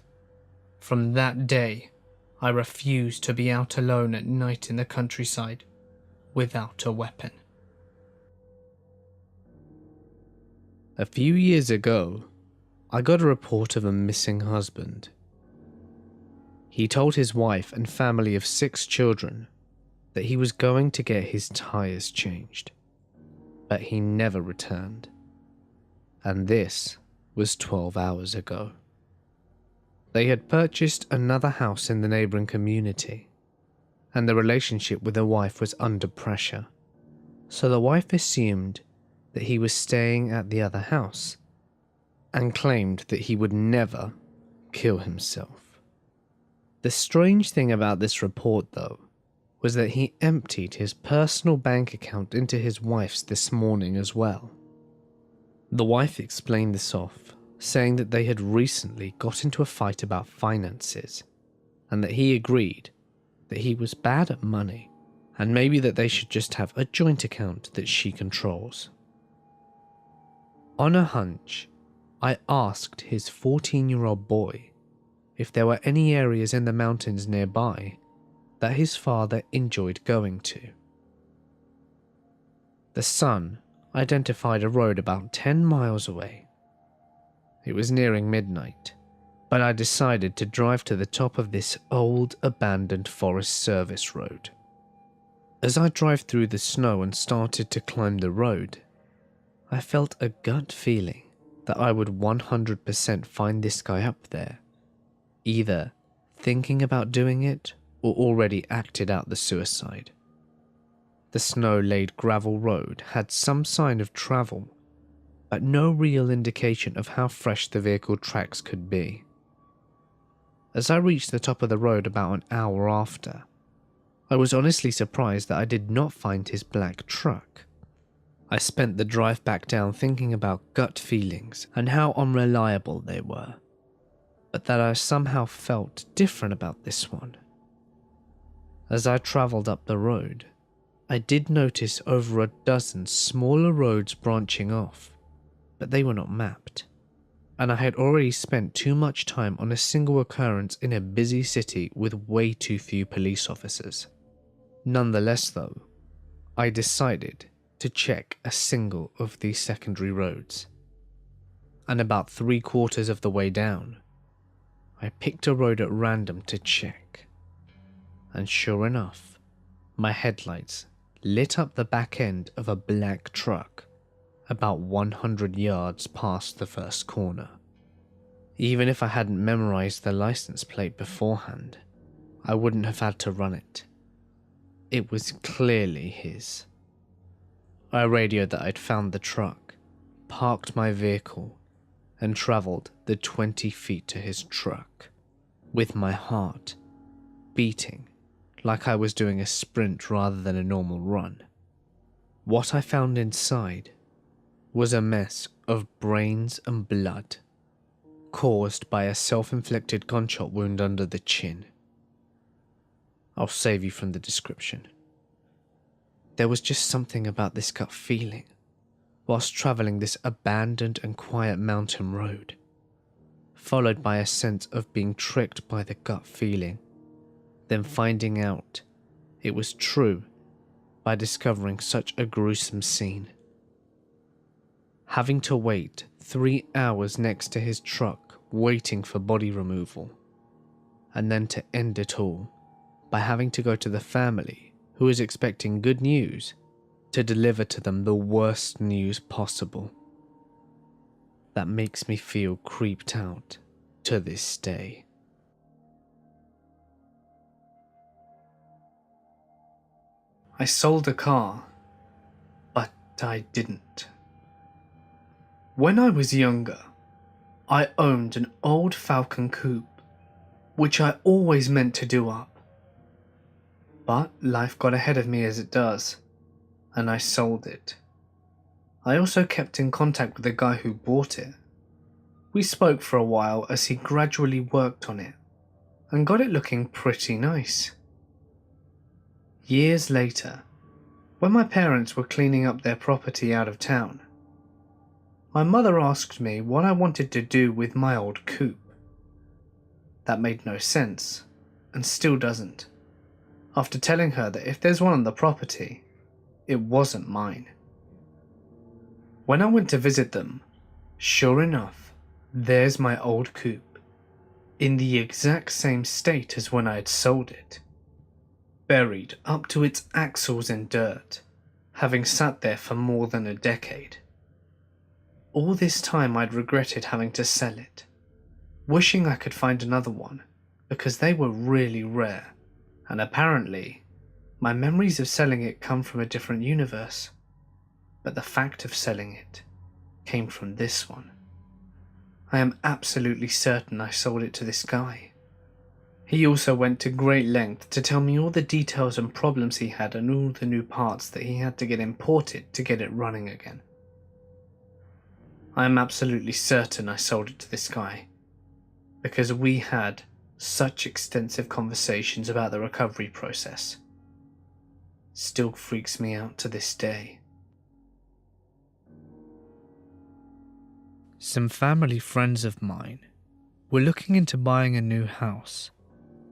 From that day, I refused to be out alone at night in the countryside without a weapon. A few years ago, I got a report of a missing husband. He told his wife and family of 6 children that he was going to get his tires changed, but he never returned. And this was 12 hours ago. They had purchased another house in the neighbouring community, and the relationship with the wife was under pressure, so the wife assumed that he was staying at the other house and claimed that he would never kill himself. The strange thing about this report, though, was that he emptied his personal bank account into his wife's this morning as well. The wife explained this off, saying that they had recently got into a fight about finances, and that he agreed that he was bad at money, and maybe that they should just have a joint account that she controls. On a hunch, I asked his 14-year-old boy if there were any areas in the mountains nearby that his father enjoyed going to. The son identified a road about 10 miles away. It was nearing midnight, but I decided to drive to the top of this old, abandoned Forest Service road. As I drove through the snow and started to climb the road, I felt a gut feeling that I would 100% find this guy up there, either thinking about doing it or already acted out the suicide. The snow-laid gravel road had some sign of travel, but no real indication of how fresh the vehicle tracks could be. As I reached the top of the road about an hour after, I was honestly surprised that I did not find his black truck. I spent the drive back down thinking about gut feelings and how unreliable they were, but that I somehow felt different about this one. As I travelled up the road, I did notice over a dozen smaller roads branching off, but they were not mapped, and I had already spent too much time on a single occurrence in a busy city with way too few police officers. Nonetheless though, I decided to check a single of these secondary roads, and about 3/4 of the way down, I picked a road at random to check, and sure enough, my headlights lit up the back end of a black truck about 100 yards past the first corner. Even if I hadn't memorized the license plate beforehand, I wouldn't have had to run it. It was clearly his. I radioed that I'd found the truck, parked my vehicle, and travelled the 20 feet to his truck, with my heart beating like I was doing a sprint rather than a normal run. What I found inside was a mess of brains and blood, caused by a self-inflicted gunshot wound under the chin. I'll save you from the description. There was just something about this gut feeling whilst travelling this abandoned and quiet mountain road, followed by a sense of being tricked by the gut feeling, then finding out it was true by discovering such a gruesome scene. Having to wait 3 hours next to his truck waiting for body removal, and then to end it all by having to go to the family who was expecting good news to deliver to them the worst news possible. That makes me feel creeped out to this day. I sold a car, but I didn't. When I was younger, I owned an old Falcon coupe, which I always meant to do up. But life got ahead of me as it does, and I sold it. I also kept in contact with the guy who bought it. We spoke for a while as he gradually worked on it, and got it looking pretty nice. Years later, when my parents were cleaning up their property out of town, my mother asked me what I wanted to do with my old coupe. That made no sense, and still doesn't, after telling her that if there's one on the property, it wasn't mine. When I went to visit them, sure enough, there's my old coupe, in the exact same state as when I had sold it, buried up to its axles in dirt, having sat there for more than a decade. All this time I'd regretted having to sell it, wishing I could find another one, because they were really rare, and apparently my memories of selling it come from a different universe, but the fact of selling it came from this one. I am absolutely certain I sold it to this guy. He also went to great length to tell me all the details and problems he had and all the new parts that he had to get imported to get it running again. I am absolutely certain I sold it to this guy, because we had such extensive conversations about the recovery process. Still freaks me out to this day. Some family friends of mine were looking into buying a new house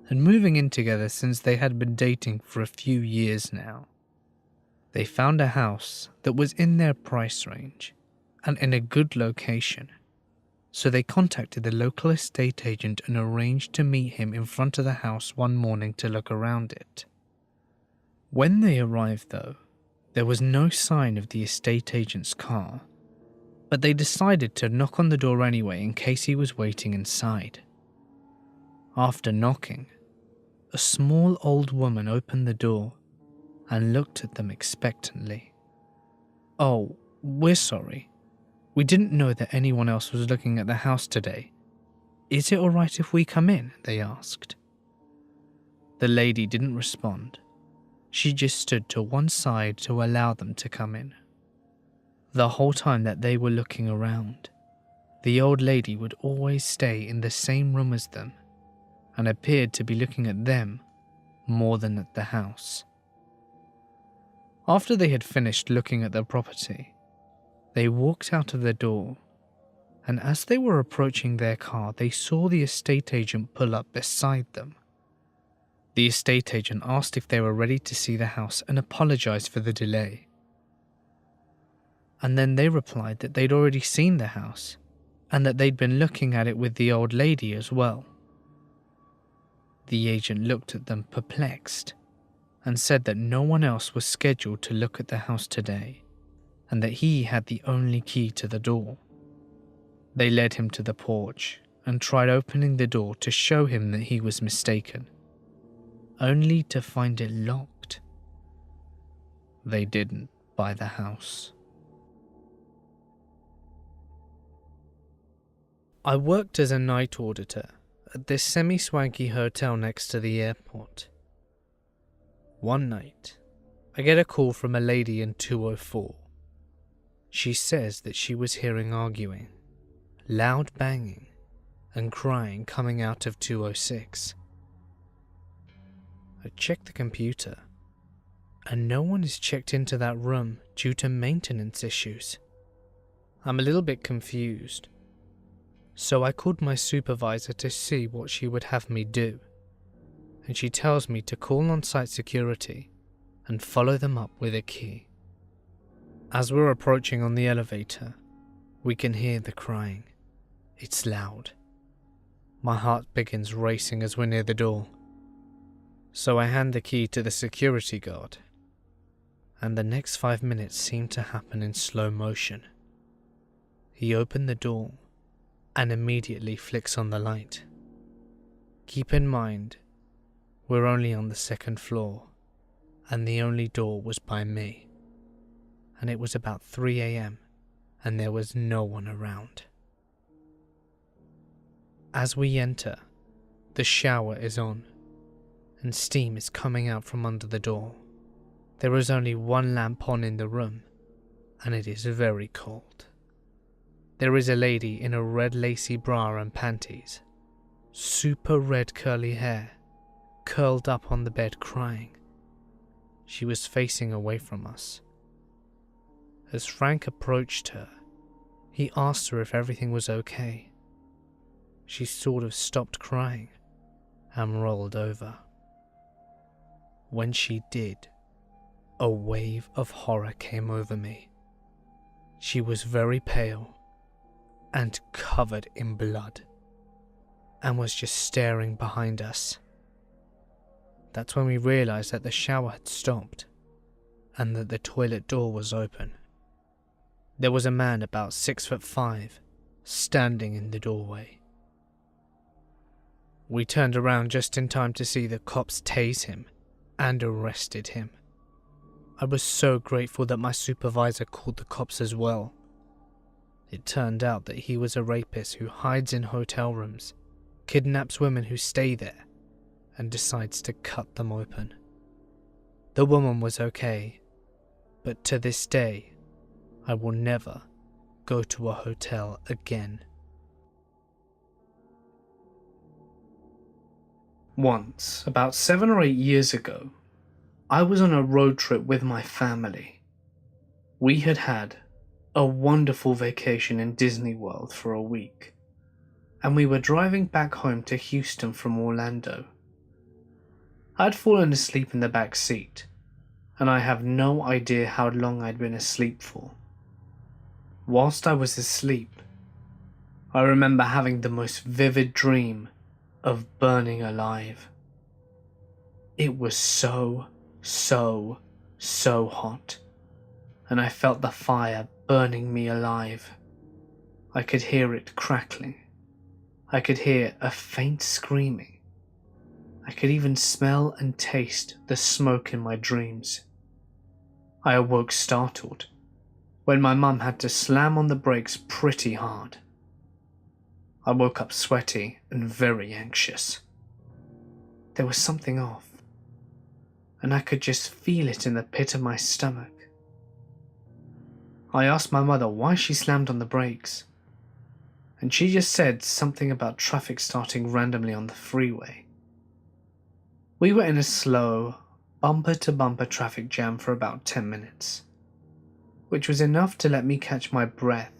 and moving in together since they had been dating for a few years now. They found a house that was in their price range and in a good location, so they contacted the local estate agent and arranged to meet him in front of the house one morning to look around it. When they arrived though, there was no sign of the estate agent's car, but they decided to knock on the door anyway in case he was waiting inside. After knocking, a small old woman opened the door and looked at them expectantly. "Oh, we're sorry. We didn't know that anyone else was looking at the house today. Is it alright if we come in?" they asked. The lady didn't respond. She just stood to one side to allow them to come in. The whole time that they were looking around, the old lady would always stay in the same room as them and appeared to be looking at them more than at the house. After they had finished looking at the property, they walked out of the door, and as they were approaching their car, they saw the estate agent pull up beside them. The estate agent asked if they were ready to see the house and apologized for the delay. And then they replied that they'd already seen the house and that they'd been looking at it with the old lady as well. The agent looked at them perplexed and said that no one else was scheduled to look at the house today and that he had the only key to the door. They led him to the porch and tried opening the door to show him that he was mistaken, only to find it locked. They didn't buy the house. I worked as a night auditor at this semi-swanky hotel next to the airport. One night, I get a call from a lady in 204. She says that she was hearing arguing, loud banging, and crying coming out of 206. I checked the computer, and no one is checked into that room due to maintenance issues. I'm a little bit confused, so I called my supervisor to see what she would have me do, and she tells me to call on-site security and follow them up with a key. As we're approaching on the elevator, we can hear the crying. It's loud. My heart begins racing as we're near the door. So I hand the key to the security guard, and the next 5 minutes seem to happen in slow motion. He opened the door and immediately flicks on the light. Keep in mind, we're only on the second floor, and the only door was by me. And it was about 3 a.m, and there was no one around. As we enter, the shower is on, and steam is coming out from under the door. There is only one lamp on in the room, and it is very cold. There is a lady in a red lacy bra and panties, super red curly hair, curled up on the bed crying. She was facing away from us. As Frank approached her, he asked her if everything was okay. She sort of stopped crying and rolled over. When she did, a wave of horror came over me. She was very pale and covered in blood, and was just staring behind us. That's when we realized that the shower had stopped, and that the toilet door was open. There was a man about 6'5" standing in the doorway. We turned around just in time to see the cops tase him and arrested him. I was so grateful that my supervisor called the cops as well. It turned out that he was a rapist who hides in hotel rooms, kidnaps women who stay there, and decides to cut them open. The woman was okay, but to this day, I will never go to a hotel again. Once, about 7 or 8 years ago, I was on a road trip with my family. We had had a wonderful vacation in Disney World for a week, and we were driving back home to Houston from Orlando. I'd fallen asleep in the back seat, and I have no idea how long I'd been asleep for. Whilst I was asleep, I remember having the most vivid dream of burning alive. It was so hot, and I felt the fire burning me alive. I could hear it crackling. I could hear a faint screaming. I could even smell and taste the smoke in my dreams. I awoke startled when my mum had to slam on the brakes pretty hard. I woke up sweaty and very anxious. There was something off, and I could just feel it in the pit of my stomach. I asked my mother why she slammed on the brakes, and she just said something about traffic starting randomly on the freeway. We were in a slow, bumper-to-bumper traffic jam for about 10 minutes, which was enough to let me catch my breath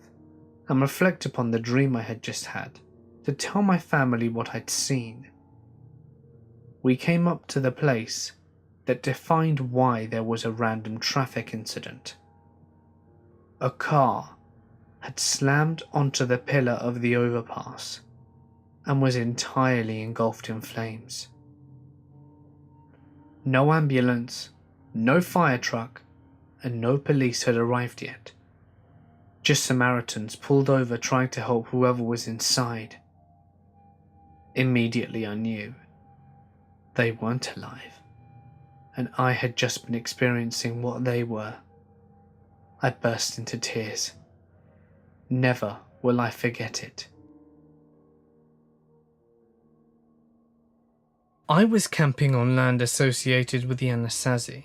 and reflect upon the dream I had just had, to tell my family what I'd seen. We came up to the place that defined why there was a random traffic incident. A car had slammed onto the pillar of the overpass and was entirely engulfed in flames. No ambulance, no fire truck, and no police had arrived yet. Just Samaritans pulled over trying to help whoever was inside. Immediately I knew they weren't alive, and I had just been experiencing what they were. I burst into tears. Never will I forget it. I was camping on land associated with the Anasazi,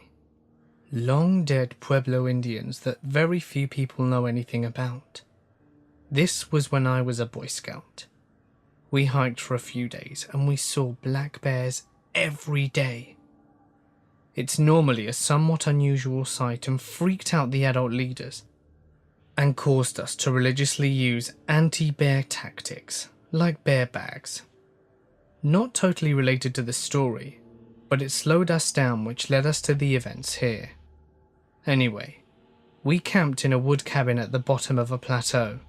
long-dead Pueblo Indians that very few people know anything about. This was when I was a Boy Scout. We hiked for a few days and we saw black bears every day. It's normally a somewhat unusual sight and freaked out the adult leaders and caused us to religiously use anti-bear tactics like bear bags. Not totally related to the story, but it slowed us down, which led us to the events here. Anyway, we camped in a wood cabin at the bottom of a plateau,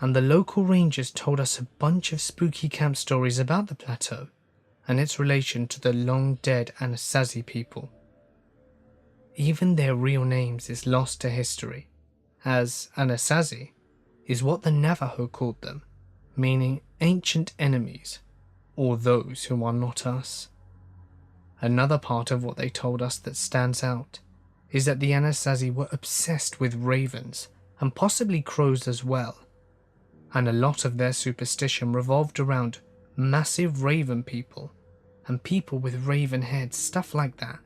and the local rangers told us a bunch of spooky camp stories about the plateau and its relation to the long-dead Anasazi people. Even their real names is lost to history, as Anasazi is what the Navajo called them, meaning ancient enemies, or those who are not us. Another part of what they told us that stands out is that the Anasazi were obsessed with ravens, and possibly crows as well, and a lot of their superstition revolved around massive raven people, and people with raven heads, stuff like that.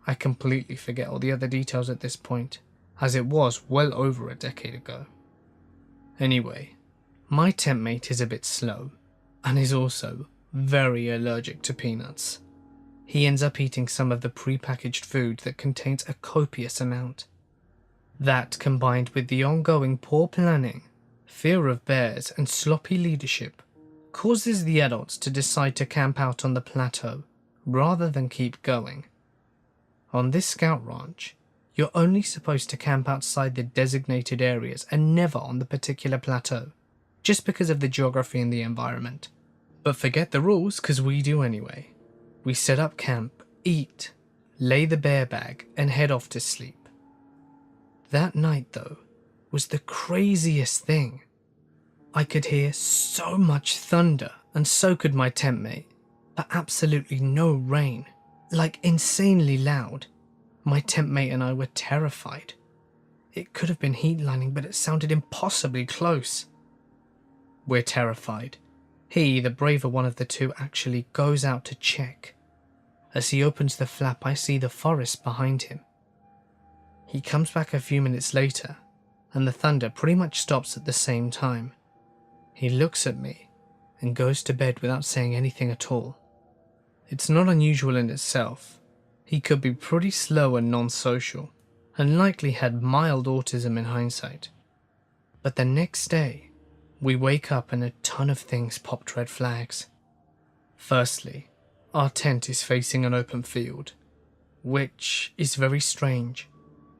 I completely forget all the other details at this point, as it was well over a decade ago. Anyway, my tent mate is a bit slow, and is also very allergic to peanuts. He ends up eating some of the pre-packaged food that contains a copious amount. That, combined with the ongoing poor planning, fear of bears, and sloppy leadership, causes the adults to decide to camp out on the plateau rather than keep going. On this scout ranch, you're only supposed to camp outside the designated areas and never on the particular plateau, just because of the geography and the environment. But forget the rules, because we do anyway. We set up camp, eat, lay the bear bag, and head off to sleep. That night, though, was the craziest thing. I could hear so much thunder, and so could my tent mate, but absolutely no rain, like insanely loud. My tent mate and I were terrified. It could have been heat lining, but it sounded impossibly close. We're terrified. He, the braver one of the two, actually goes out to check. As he opens the flap, I see the forest behind him. He comes back a few minutes later, and the thunder pretty much stops at the same time. He looks at me and goes to bed without saying anything at all. It's not unusual in itself. He could be pretty slow and non-social, and likely had mild autism in hindsight. But the next day, we wake up and a ton of things popped red flags. Firstly, our tent is facing an open field, which is very strange,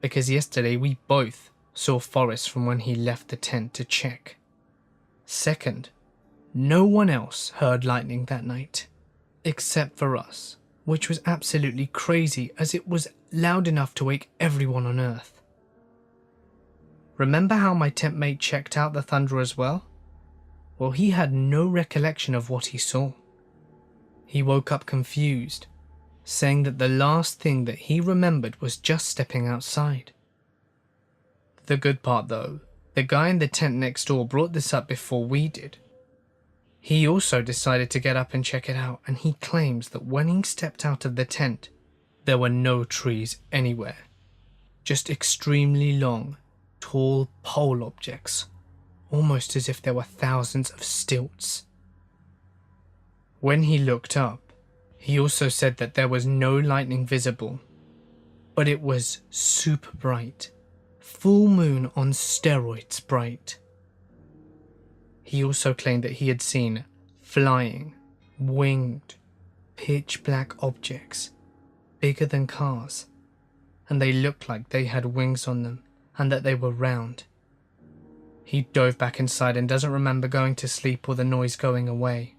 because yesterday we both saw Forrest from when he left the tent to check. Second, no one else heard lightning that night, except for us, which was absolutely crazy as it was loud enough to wake everyone on Earth. Remember how my tent mate checked out the thunder as well? Well, he had no recollection of what he saw. He woke up confused, saying that the last thing that he remembered was just stepping outside. The good part though, the guy in the tent next door brought this up before we did. He also decided to get up and check it out, and he claims that when he stepped out of the tent, there were no trees anywhere. Just extremely long, tall pole objects, almost as if there were thousands of stilts. When he looked up, he also said that there was no lightning visible, but it was super bright, full moon on steroids bright. He also claimed that he had seen flying, winged, pitch black objects, bigger than cars, and they looked like they had wings on them and that they were round. He dove back inside and doesn't remember going to sleep or the noise going away.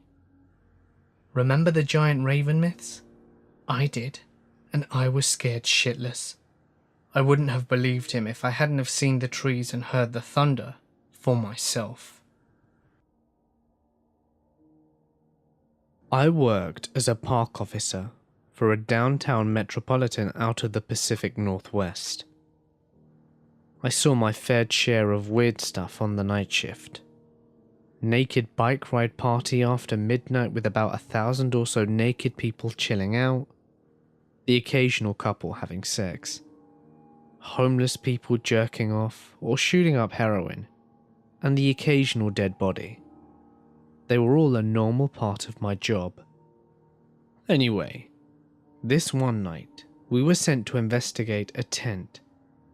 Remember the giant raven myths? I did, and I was scared shitless. I wouldn't have believed him if I hadn't have seen the trees and heard the thunder for myself. I worked as a park officer for a downtown metropolitan out of the Pacific Northwest. I saw my fair share of weird stuff on the night shift. Naked bike ride party after midnight with about 1,000 or so naked people chilling out, the occasional couple having sex, homeless people jerking off or shooting up heroin, and the occasional dead body. They were all a normal part of my job. Anyway, this one night, we were sent to investigate a tent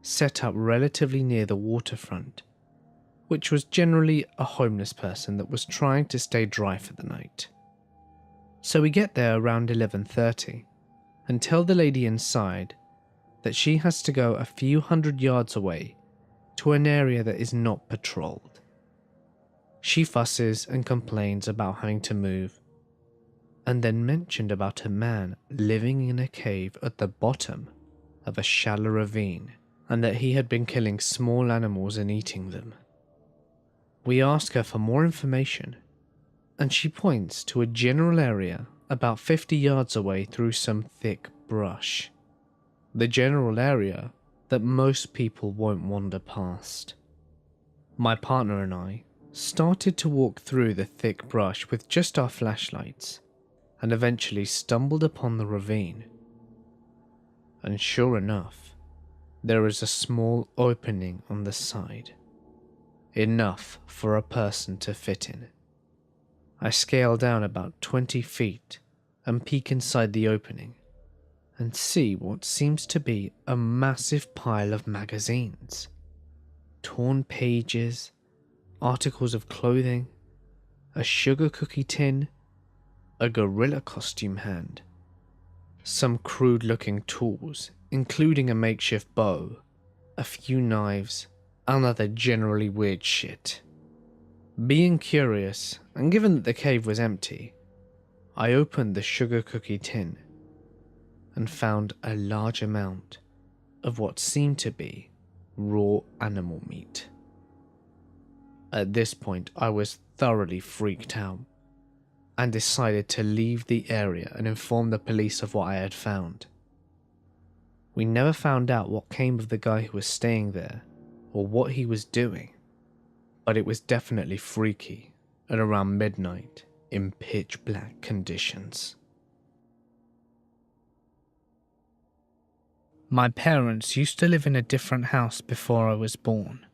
set up relatively near the waterfront, which was generally a homeless person that was trying to stay dry for the night. So we get there around 11:30 and tell the lady inside that she has to go a few hundred yards away to an area that is not patrolled. She fusses and complains about having to move, and then mentioned about a man living in a cave at the bottom of a shallow ravine, and that he had been killing small animals and eating them. We ask her for more information, and she points to a general area about 50 yards away through some thick brush. The general area that most people won't wander past. My partner and I started to walk through the thick brush with just our flashlights, and eventually stumbled upon the ravine. And sure enough, there is a small opening on the side, enough for a person to fit in. I scale down about 20 feet and peek inside the opening and see what seems to be a massive pile of magazines, torn pages, articles of clothing, a sugar cookie tin, a gorilla costume hand, some crude looking tools including a makeshift bow, a few knives, and other generally weird shit. Being curious, and given that the cave was empty, I opened the sugar cookie tin and found a large amount of what seemed to be raw animal meat. At this point, I was thoroughly freaked out and decided to leave the area and inform the police of what I had found. We never found out what came of the guy who was staying there or what he was doing, but it was definitely freaky at around midnight in pitch black conditions. My parents used to live in a different house before I was born.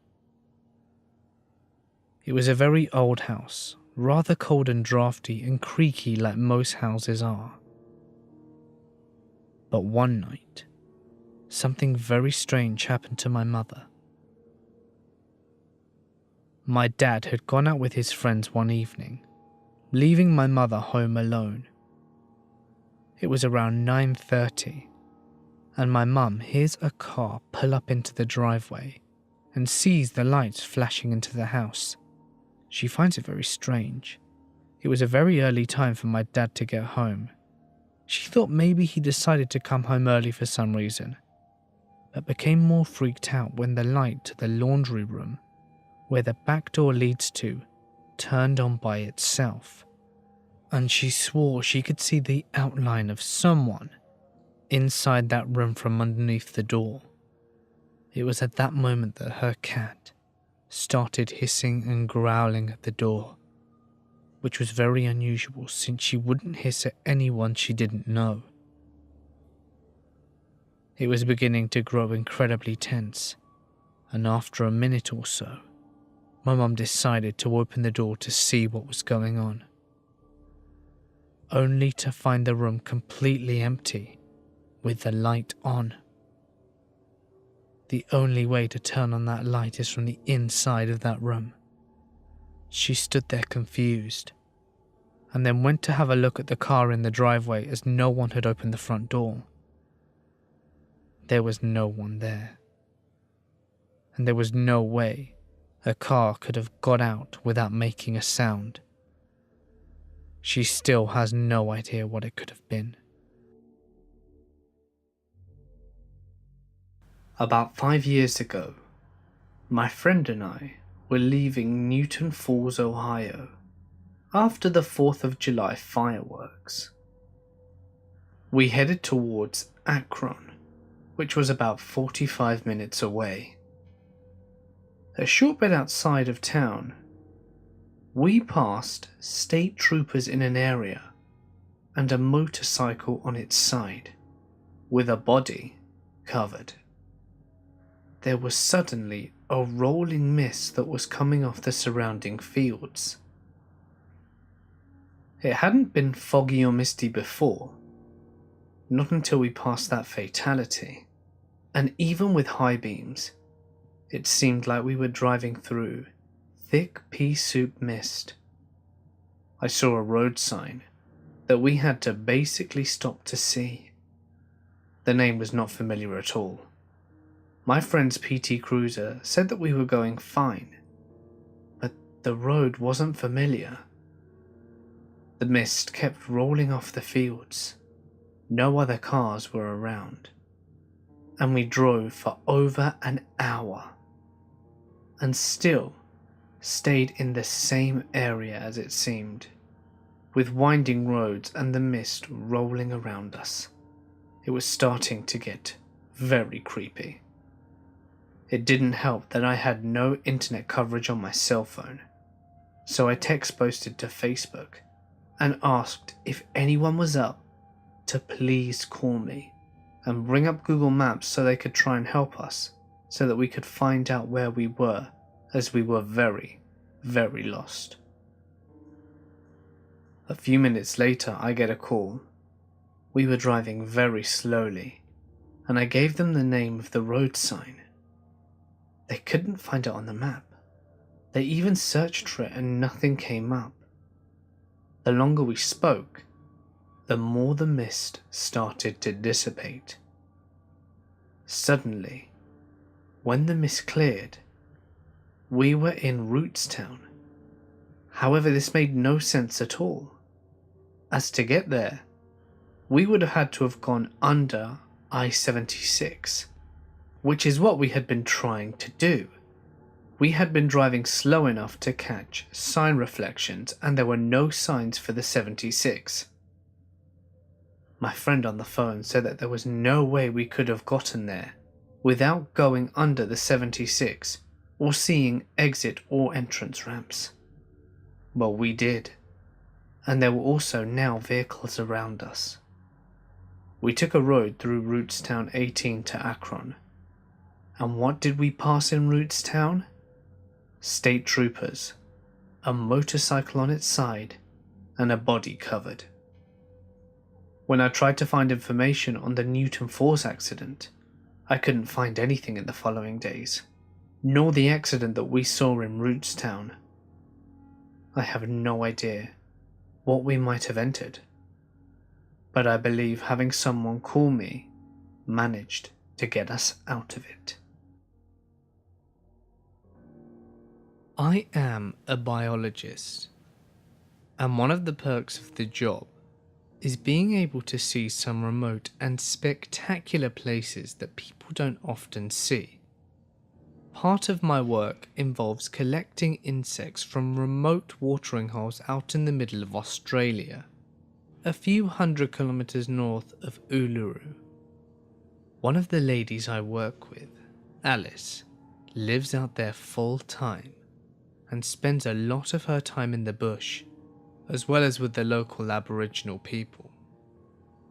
It was a very old house, rather cold and drafty and creaky like most houses are. But one night, something very strange happened to my mother. My dad had gone out with his friends one evening, leaving my mother home alone. It was around 9:30, and my mum hears a car pull up into the driveway and sees the lights flashing into the house. She finds it very strange. It was a very early time for my dad to get home. She thought maybe he decided to come home early for some reason, but became more freaked out when the light to the laundry room, where the back door leads to, turned on by itself, and she swore she could see the outline of someone inside that room from underneath the door. It was at that moment that her cat started hissing and growling at the door, which was very unusual since she wouldn't hiss at anyone she didn't know. It was beginning to grow incredibly tense, and after a minute or so, my mum decided to open the door to see what was going on, only to find the room completely empty with the light on. The only way to turn on that light is from the inside of that room. She stood there confused, and then went to have a look at the car in the driveway as no one had opened the front door. There was no one there, and there was no way a car could have got out without making a sound. She still has no idea what it could have been. About 5 years ago, my friend and I were leaving Newton Falls, Ohio, after the 4th of July fireworks. We headed towards Akron, which was about 45 minutes away. A short bit outside of town, we passed state troopers in an area and a motorcycle on its side, with a body covered. There was suddenly a rolling mist that was coming off the surrounding fields. It hadn't been foggy or misty before, not until we passed that fatality, and even with high beams, it seemed like we were driving through thick pea soup mist. I saw a road sign that we had to basically stop to see. The name was not familiar at all. My friend's PT Cruiser said that we were going fine, but the road wasn't familiar. The mist kept rolling off the fields. No other cars were around, and we drove for over an hour, and still stayed in the same area as it seemed, with winding roads and the mist rolling around us. It was starting to get very creepy. It didn't help that I had no internet coverage on my cell phone, so I text posted to Facebook and asked if anyone was up to please call me and bring up Google Maps so they could try and help us so that we could find out where we were, as we were very, very lost. A few minutes later I get a call. We were driving very slowly, and I gave them the name of the road sign. They couldn't find it on the map. They even searched for it and nothing came up. The longer we spoke, the more the mist started to dissipate. Suddenly, when the mist cleared, we were in Rootstown. However, this made no sense at all, as to get there, we would have had to have gone under I-76, which is what we had been trying to do. We had been driving slow enough to catch sign reflections, and there were no signs for the 76. My friend on the phone said that there was no way we could have gotten there without going under the 76 or seeing exit or entrance ramps. Well, we did, and there were also now vehicles around us. We took a road through Rootstown 18 to Akron. And what did we pass in Rootstown? State troopers, a motorcycle on its side, and a body covered. When I tried to find information on the Newton Falls accident, I couldn't find anything in the following days, nor the accident that we saw in Rootstown. I have no idea what we might have entered, but I believe having someone call me managed to get us out of it. I am a biologist, and one of the perks of the job is being able to see some remote and spectacular places that people don't often see. Part of my work involves collecting insects from remote watering holes out in the middle of Australia, a few 100 kilometers north of Uluru. One of the ladies I work with, Alice, lives out there full time and spends a lot of her time in the bush, as well as with the local Aboriginal people.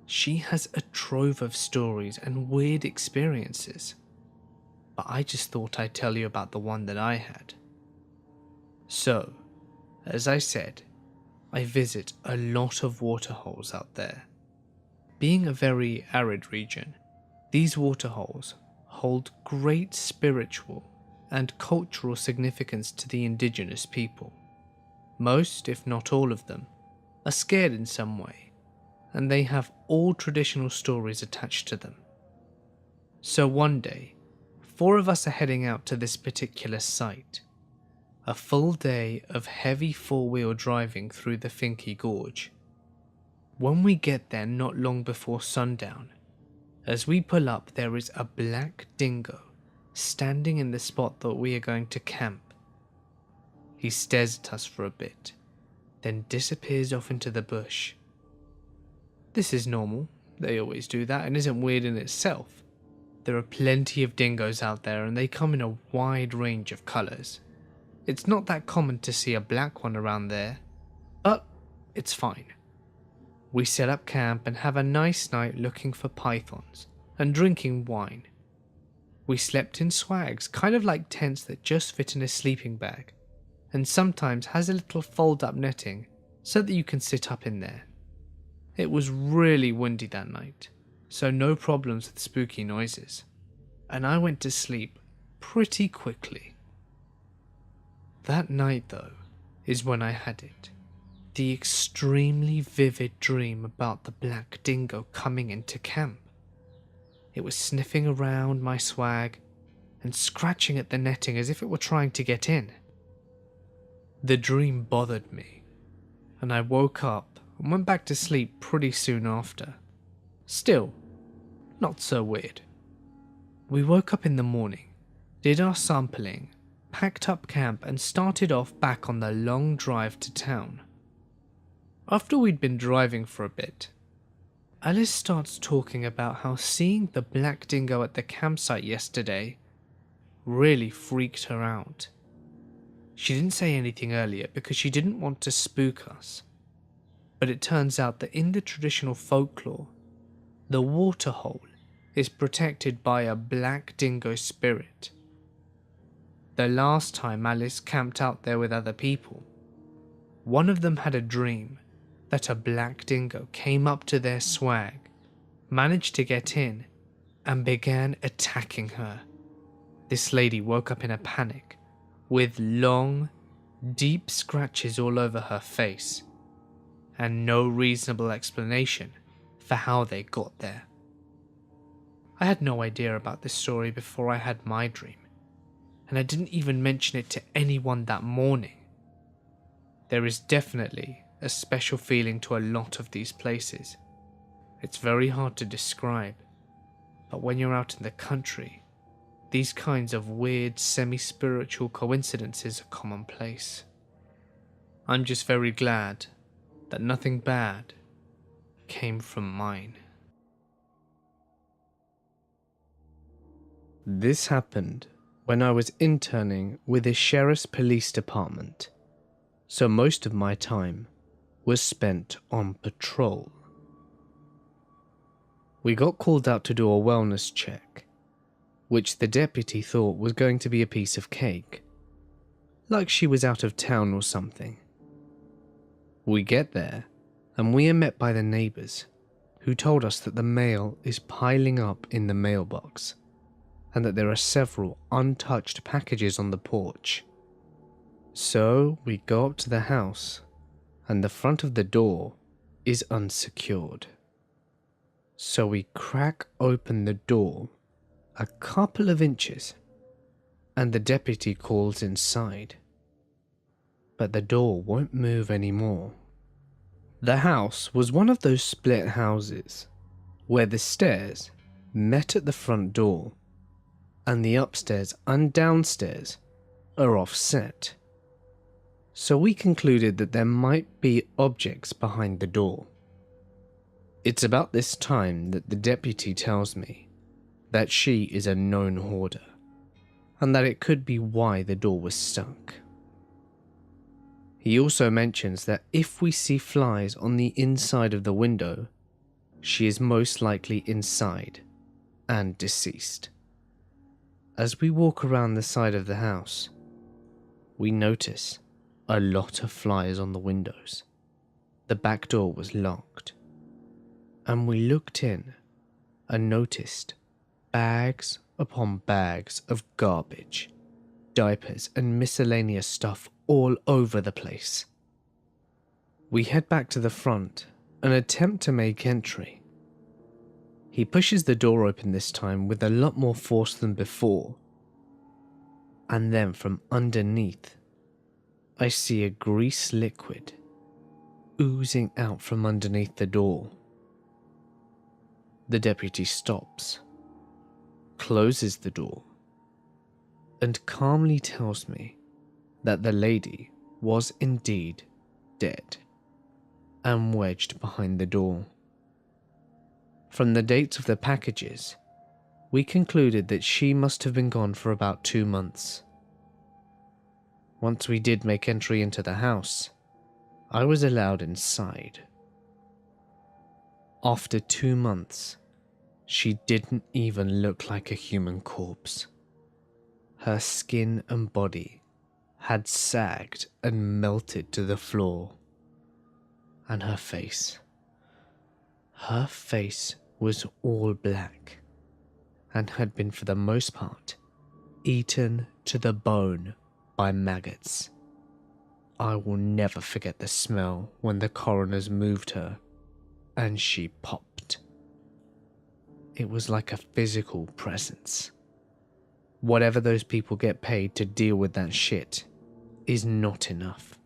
She has a trove of stories and weird experiences, but I just thought I'd tell you about the one that I had. So, as I said, I visit a lot of waterholes out there. Being a very arid region, these waterholes hold great spiritual and cultural significance to the indigenous people. Most, if not all of them, are scared in some way, and they have all traditional stories attached to them. So one day, 4 of us are heading out to this particular site. A full day of heavy 4-wheel driving through the Finke Gorge. When we get there not long before sundown, as we pull up there is a black dingo standing in the spot that we are going to camp. He stares at us for a bit, then disappears off into the bush. This is normal, they always do that, and isn't weird in itself. There are plenty of dingoes out there and they come in a wide range of colours. It's not that common to see a black one around there, but it's fine. We set up camp and have a nice night looking for pythons and drinking wine. We slept in swags, kind of like tents that just fit in a sleeping bag, and sometimes has a little fold-up netting so that you can sit up in there. It was really windy that night, so no problems with spooky noises, and I went to sleep pretty quickly. That night, though, is when I had it. The extremely vivid dream about the black dingo coming into camp. It was sniffing around my swag and scratching at the netting as if it were trying to get in. The dream bothered me, and I woke up and went back to sleep pretty soon after. Still, not so weird. We woke up in the morning, did our sampling, packed up camp and started off back on the long drive to town. After we'd been driving for a bit, Alice starts talking about how seeing the black dingo at the campsite yesterday really freaked her out. She didn't say anything earlier because she didn't want to spook us, but it turns out that in the traditional folklore, the waterhole is protected by a black dingo spirit. The last time Alice camped out there with other people, one of them had a dream that a black dingo came up to their swag, managed to get in, and began attacking her. This lady woke up in a panic, with long, deep scratches all over her face, and no reasonable explanation for how they got there. I had no idea about this story before I had my dream, and I didn't even mention it to anyone that morning. There is definitely a special feeling to a lot of these places. It's very hard to describe, but when you're out in the country, these kinds of weird semi-spiritual coincidences are commonplace. I'm just very glad that nothing bad came from mine. This happened when I was interning with the Sheriff's Police Department, so most of my time was spent on patrol. We got called out to do a wellness check, which the deputy thought was going to be a piece of cake, like she was out of town or something. We get there, and we are met by the neighbours, who told us that the mail is piling up in the mailbox, and that there are several untouched packages on the porch. So we go up to the house, and the front of the door is unsecured. So we crack open the door a couple of inches, and the deputy calls inside. But the door won't move anymore. The house was one of those split houses where the stairs met at the front door and the upstairs and downstairs are offset. So we concluded that there might be objects behind the door. It's about this time that the deputy tells me that she is a known hoarder, and that it could be why the door was stuck. He also mentions that if we see flies on the inside of the window, she is most likely inside and deceased. As we walk around the side of the house, we notice a lot of flies on the windows. The back door was locked, and we looked in and noticed bags upon bags of garbage, diapers and miscellaneous stuff all over the place. We head back to the front and attempt to make entry. He pushes the door open this time with a lot more force than before, and then from underneath I see a grease liquid oozing out from underneath the door. The deputy stops, closes the door, and calmly tells me that the lady was indeed dead and wedged behind the door. From the dates of the packages, we concluded that she must have been gone for about 2 months. Once we did make entry into the house, I was allowed inside. After 2 months, she didn't even look like a human corpse. Her skin and body had sagged and melted to the floor. And her face was all black and had been for the most part eaten to the bone by maggots. I will never forget the smell when the coroners moved her and she popped. It was like a physical presence. Whatever those people get paid to deal with that shit is not enough.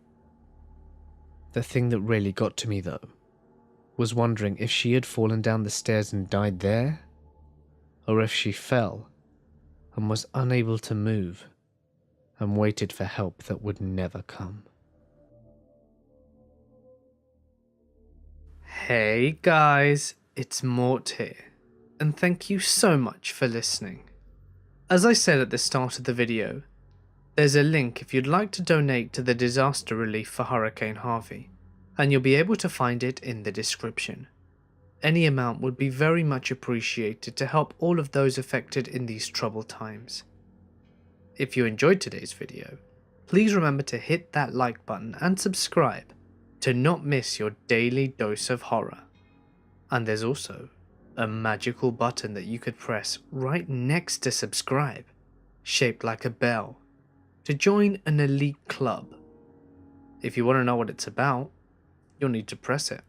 The thing that really got to me though was wondering if she had fallen down the stairs and died there, or if she fell and was unable to move and waited for help that would never come. Hey guys, it's Mort here, and thank you so much for listening. As I said at the start of the video, there's a link if you'd like to donate to the disaster relief for Hurricane Harvey, and you'll be able to find it in the description. Any amount would be very much appreciated to help all of those affected in these troubled times. If you enjoyed today's video, please remember to hit that like button and subscribe to not miss your daily dose of horror. And there's also a magical button that you could press right next to subscribe, shaped like a bell, to join an elite club. If you want to know what it's about, you'll need to press it.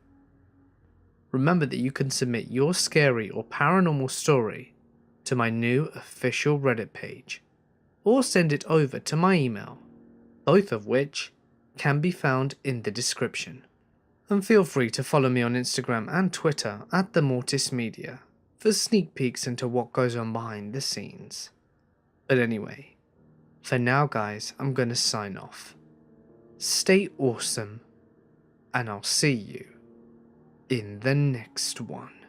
Remember that you can submit your scary or paranormal story to my new official Reddit page, or send it over to my email, both of which can be found in the description. And feel free to follow me on Instagram and Twitter at the Mortis Media for sneak peeks into what goes on behind the scenes. But anyway, for now guys, I'm gonna sign off. Stay awesome, and I'll see you in the next one.